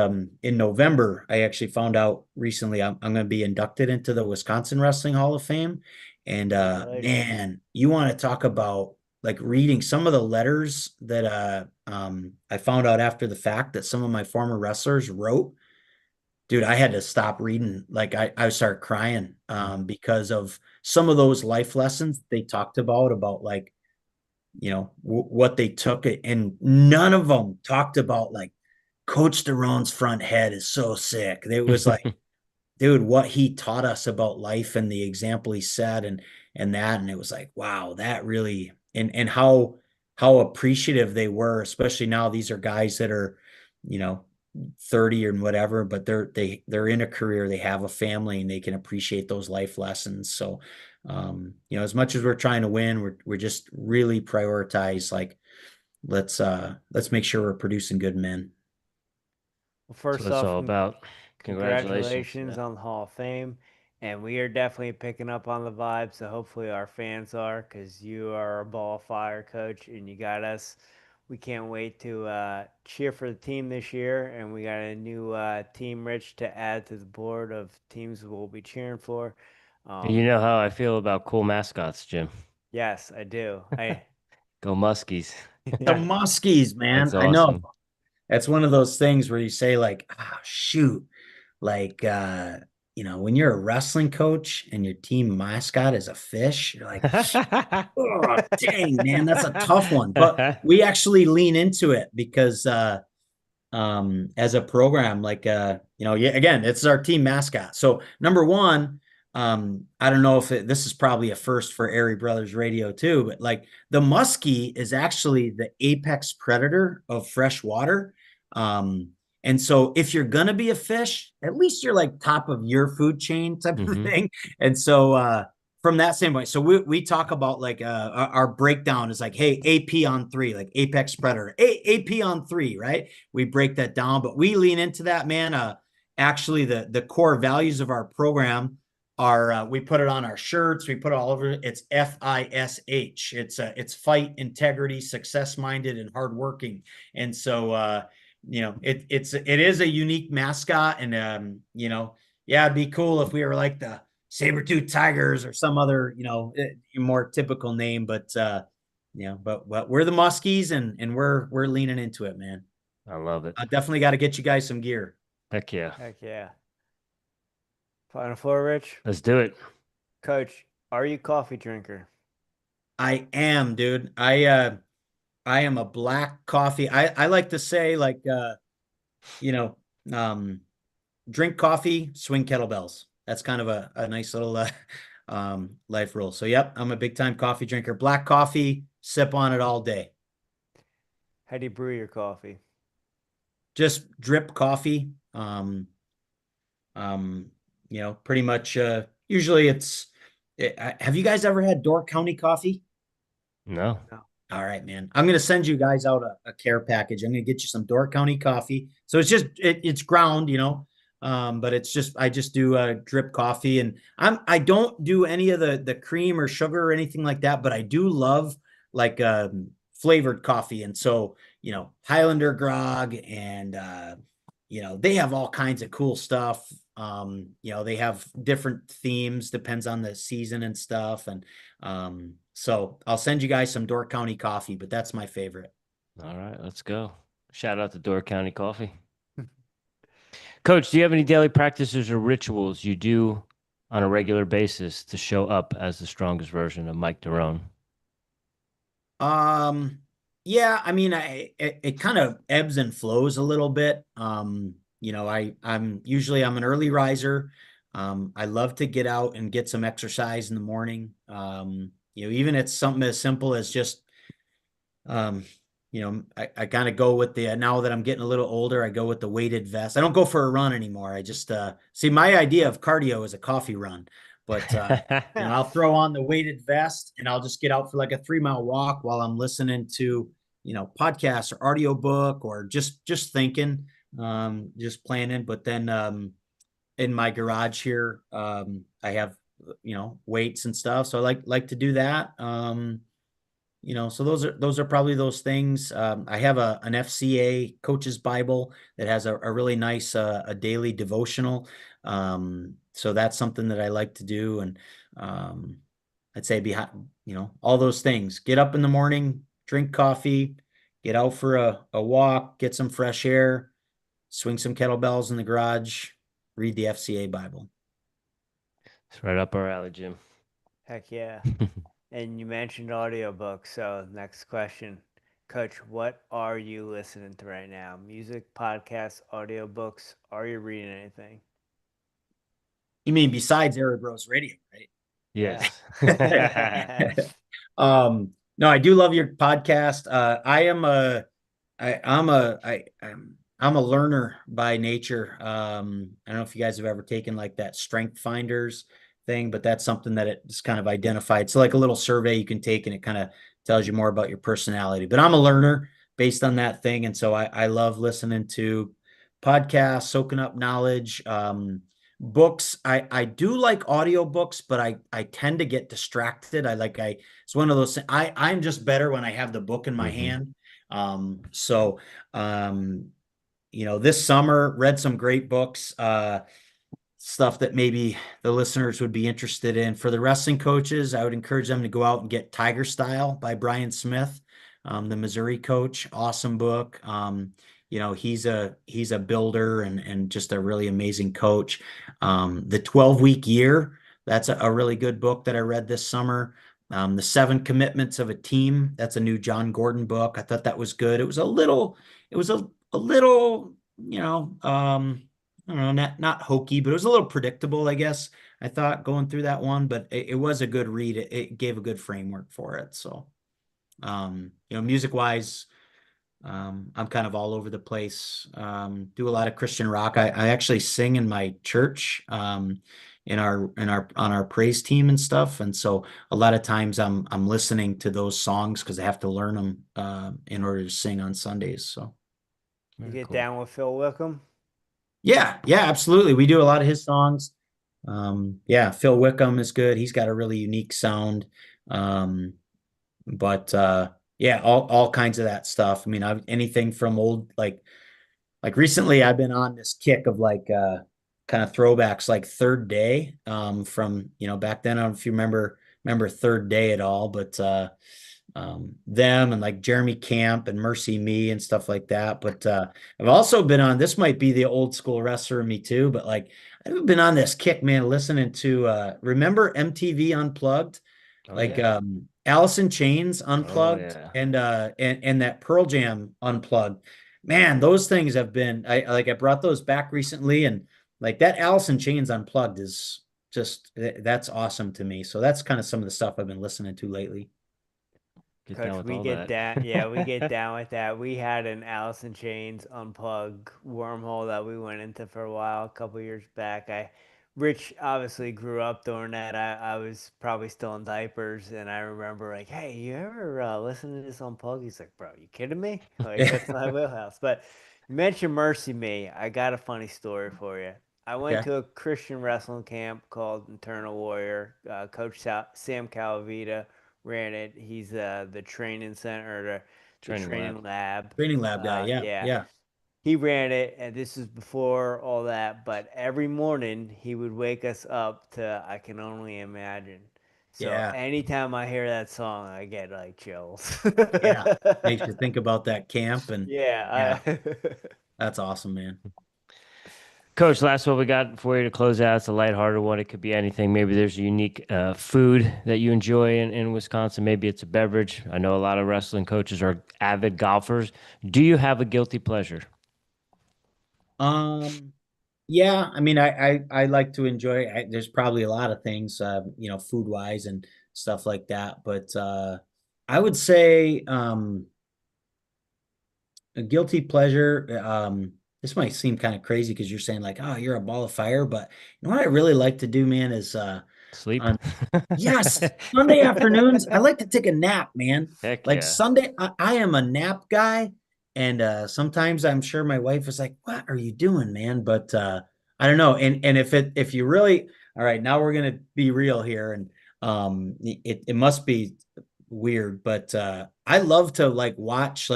in November, I actually found out recently I'm going to be inducted into the Wisconsin Wrestling Hall of Fame. And man, you want to talk about like reading some of the letters that I found out after the fact that some of my former wrestlers wrote. Dude, I had to stop reading. Like I started crying because of some of those life lessons they talked about like what they took it, and none of them talked about like Coach DeRoehn's front head is so sick. It was like, dude, what he taught us about life and the example he set and it was like, wow, that really and how appreciative they were, especially now these are guys that are, you know, 30 or whatever, but they're in a career, they have a family, and they can appreciate those life lessons. So as much as we're trying to win, we're just really prioritize like let's make sure we're producing good men. Well, That's first what it's off, all about. Congratulations. congratulations on the Hall of Fame. And we are definitely picking up on the vibe. So hopefully our fans are, because you are a ball of fire, coach, and you got us. We can't wait to cheer for the team this year. And we got a new team, Rich, to add to the board of teams we'll be cheering for. You know how I feel about cool mascots, Jim. Yes, I do. Go Muskies. The Muskies, man. That's I know. awesome. That's one of those things where you say like, shoot, like when you're a wrestling coach and your team mascot is a fish, you're like, oh, dang, man, that's a tough one. But we actually lean into it because as a program, like yeah, again, it's our team mascot. So number one, I don't know if this is probably a first for Airey Brothers Radio too, but like the muskie is actually the apex predator of fresh water. And so if you're gonna be a fish, at least you're like top of your food chain type of thing. And so from that standpoint, so we talk about like our breakdown is like, hey, AP on 3, like apex predator, AP on 3, right? We break that down, but we lean into that, man. Actually, the core values of our program are we put it on our shirts, we put it all over. It's FISH. It's fight, integrity, success minded, and hardworking. And so it is a unique mascot, and yeah, it'd be cool if we were like the saber-tooth tigers or some other more typical name, but but we're the Muskies, and we're leaning into it, man. I love it. I definitely got to get you guys some gear. Heck yeah. Heck yeah. Final Four, Rich. Let's do it. Coach, are you a coffee drinker? I am, dude. I am a black coffee. I like to say like you know um drink coffee, swing kettlebells. That's kind of a nice little life rule. So, yep, I'm a big time coffee drinker. Black coffee, sip on it all day. How do you brew your coffee? Just drip coffee. Pretty much. Usually, have you guys ever had Door County coffee? No. All right, man. I'm going to send you guys out a care package. I'm going to get you some Door County coffee. So it's ground, but I just do drip coffee, and I don't do any of the cream or sugar or anything like that, but I do love like flavored coffee. And so, Highlander grog and they have all kinds of cool stuff. They have different themes, depends on the season and stuff. And so I'll send you guys some Door County coffee, but that's my favorite. All right, let's go. Shout out to Door County Coffee. Coach, do you have any daily practices or rituals you do on a regular basis to show up as the strongest version of Mike DeRoehn? Yeah, I mean, it kind of ebbs and flows a little bit. I'm an early riser. I love to get out and get some exercise in the morning. Even it's something as simple as just, I kind of go with now that I'm getting a little older, I go with the weighted vest. I don't go for a run anymore. I just, see, my idea of cardio is a coffee run, but, I'll throw on the weighted vest and I'll just get out for like a 3-mile walk while I'm listening to, podcasts or audiobook or just thinking, just planning. But then, in my garage here, I have, weights and stuff. So I like to do that. So those are probably those things. I have an FCA coach's Bible that has a really nice a daily devotional. So that's something that I like to do. And I'd say behind, all those things. Get up in the morning, drink coffee, get out for a walk, get some fresh air, swing some kettlebells in the garage, read the FCA Bible. It's right up our alley, Jim. Heck yeah. And you mentioned audiobooks, so next question. Coach, what are you listening to right now? Music, podcasts, audiobooks? Are you reading anything? You mean besides Airey Bros Radio, right? Yes. No, I do love your podcast. I'm a learner by nature. I don't know if you guys have ever taken like that Strength Finders thing, but that's something that it's kind of identified. So like a little survey you can take and it kind of tells you more about your personality. But I'm a learner based on that thing. And so I love listening to podcasts, soaking up knowledge. Books, I do like audiobooks, but I tend to get distracted. It's one of those things. I'm just better when I have the book in my hand. This summer read some great books, stuff that maybe the listeners would be interested in. For the wrestling coaches, I would encourage them to go out and get Tiger Style by Brian Smith, the Missouri coach. Awesome book. He's a builder and just a really amazing coach. The 12-week year, that's a really good book that I read this summer. The 7 Commitments of a Team, that's a new John Gordon book. I thought that was good. It was a little, I don't know, not hokey, but it was a little predictable, I guess. I thought going through that one, but it was a good read. It gave a good framework for it. So, music wise, I'm kind of all over the place. Do a lot of Christian rock. I actually sing in my church, on our praise team and stuff. And so a lot of times I'm listening to those songs because I have to learn them, in order to sing on Sundays. So you get down with Phil Wickham? Yeah, absolutely. We do a lot of his songs. Phil Wickham is good. He's got a really unique sound. All kinds of that stuff. I mean, anything from old, like recently I've been on this kick of kind of throwbacks, like Third Day, from, back then. I don't know if you remember Third Day at all, but, them and like Jeremy Camp and Mercy Me and stuff like that. But I've also been on, this might be the old school wrestler in me too, but like I've been on this kick, man, listening to remember MTV Unplugged? Alice in Chains Unplugged, and that Pearl Jam Unplugged. Man, those things have been, I brought those back recently and like that Alice in Chains Unplugged is just that's awesome to me. So that's kind of some of the stuff I've been listening to lately. Get down Coach, with we all get that. that. Yeah, we get down with that. We had an Alice in Chains unplug wormhole that we went into for a while, a couple years back. Rich obviously grew up during that. I was probably still in diapers, and I remember like, hey, you ever listen to this unplug? He's like, bro, you kidding me? Like Yeah. that's my wheelhouse. But you mentioned Mercy Me. I got a funny story for you. I went Okay. to a Christian wrestling camp called Internal Warrior. Coach Sam Calavita ran it. He's the training center, the Training lab. training lab. Training lab guy. Yeah. Yeah, Yeah. he ran it, and this is before all that. But every morning he would wake us up to "I Can Only Imagine." So Yeah. anytime I hear that song, I get like chills. Yeah. Makes you think about that camp and yeah, Yeah, that's awesome, man. Coach, last one we got for you to close out. It's a lighthearted one. It could be anything. Maybe there's a unique food that you enjoy in Wisconsin. Maybe it's a beverage. I know a lot of wrestling coaches are avid golfers. Do you have a guilty pleasure? Um, yeah, I mean, I like to enjoy. There's probably a lot of things, food wise and stuff like that. But I would say a guilty pleasure. This might seem kind of crazy because you're saying like, oh, you're a ball of fire. But you know what I really like to do, man, is Sleep? on yes, Sunday afternoons, I like to take a nap, man. Heck Like yeah. Sunday, I am a nap guy. And sometimes I'm sure my wife is like, what are you doing, man? But I don't know. And if you really, all right, now we're gonna be real here. And it must be weird, but I love to like watch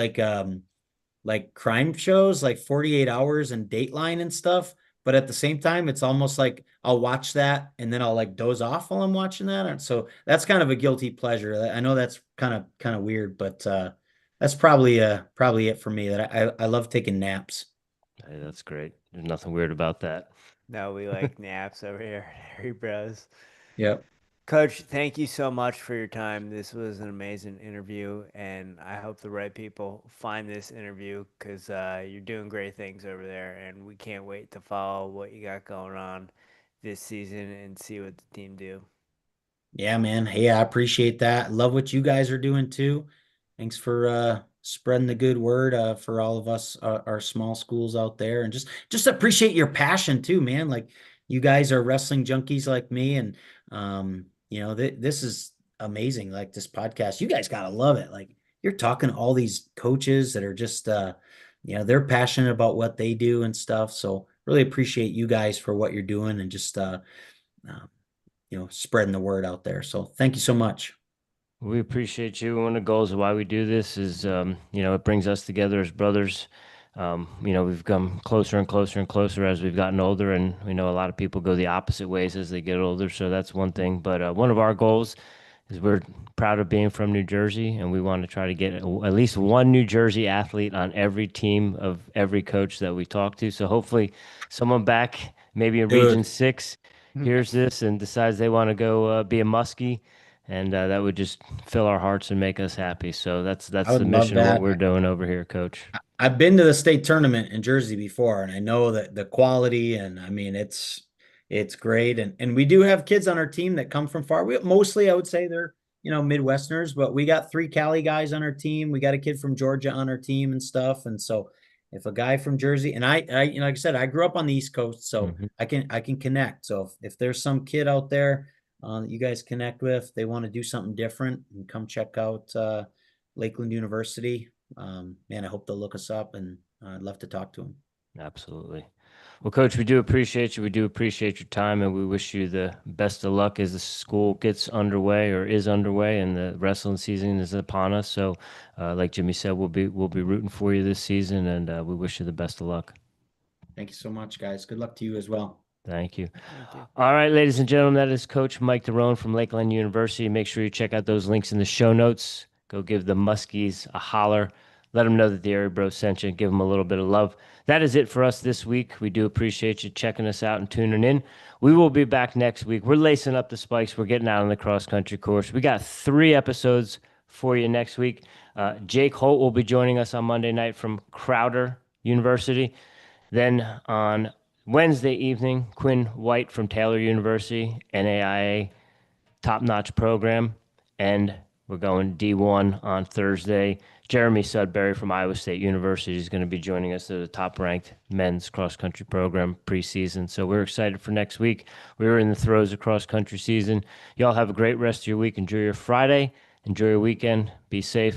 like crime shows like 48 hours and Dateline and stuff. But at the same time, it's almost like I'll watch that and then I'll like doze off while I'm watching that. And so that's kind of a guilty pleasure. I know that's kind of weird, but that's probably it for me. That I love taking naps. Hey, that's great. There's nothing weird about that. no, we like naps over here, Harry Bros. Yep. Coach, thank you so much for your time. This was an amazing interview, and I hope the right people find this interview because you're doing great things over there, and we can't wait to follow what you got going on this season and see what the team do. Yeah, man. Hey, I appreciate that. Love what you guys are doing too. Thanks for spreading the good word for all of us, our small schools out there, and just appreciate your passion too, man. Like you guys are wrestling junkies like me, and this is amazing. Like this podcast, you guys gotta love it. Like you're talking to all these coaches that are just they're passionate about what they do and stuff. So really appreciate you guys for what you're doing and just uh, spreading the word out there. So thank you so much. We appreciate you. One of the goals of why we do this is, it brings us together as brothers. We've come closer and closer and closer as we've gotten older, and we know a lot of people go the opposite ways as they get older. So that's one thing. But one of our goals is we're proud of being from New Jersey, and we want to try to get at least one New Jersey athlete on every team of every coach that we talk to. So hopefully, someone back maybe in Region Dude, 6 hears this and decides they want to go be a Muskie, and that would just fill our hearts and make us happy. So I that's would the love mission of what that. we're doing over here, Coach. I've been to the state tournament in Jersey before, and I know that the quality, and I mean it's great. And we do have kids on our team that come from far. We mostly I would say they're Midwesterners, but we got 3 Cali guys on our team. We got a kid from Georgia on our team and stuff. And so if a guy from Jersey and I like I said, I grew up on the East Coast, so Mhm. I can connect. So if there's some kid out there that you guys connect with, they want to do something different, and come check out Lakeland University. Man, I hope they'll look us up, and I'd love to talk to them. Absolutely. Well, Coach, we do appreciate you. We do appreciate your time, and we wish you the best of luck as the school gets underway or is underway, and the wrestling season is upon us. So, like Jimmy said, we'll be rooting for you this season, and we wish you the best of luck. Thank you so much, guys. Good luck to you as well. Thank you. Thank you. All right, ladies and gentlemen, that is Coach Mike DeRoehn from Lakeland University. Make sure you check out those links in the show notes. Go give the Muskies a holler. Let them know that the Airey Bros sent you. Give them a little bit of love. That is it for us this week. We do appreciate you checking us out and tuning in. We will be back next week. We're lacing up the spikes. We're getting out on the cross-country course. We got 3 episodes for you next week. Jake Holt will be joining us on Monday night from Crowder University. Then on Wednesday evening, Quinn White from Taylor University, NAIA top-notch program. And we're going D1 on Thursday. Jeremy Sudbury from Iowa State University is going to be joining us at the top-ranked men's cross-country program preseason. So we're excited for next week. We were in the throes of cross-country season. Y'all have a great rest of your week. Enjoy your Friday. Enjoy your weekend. Be safe.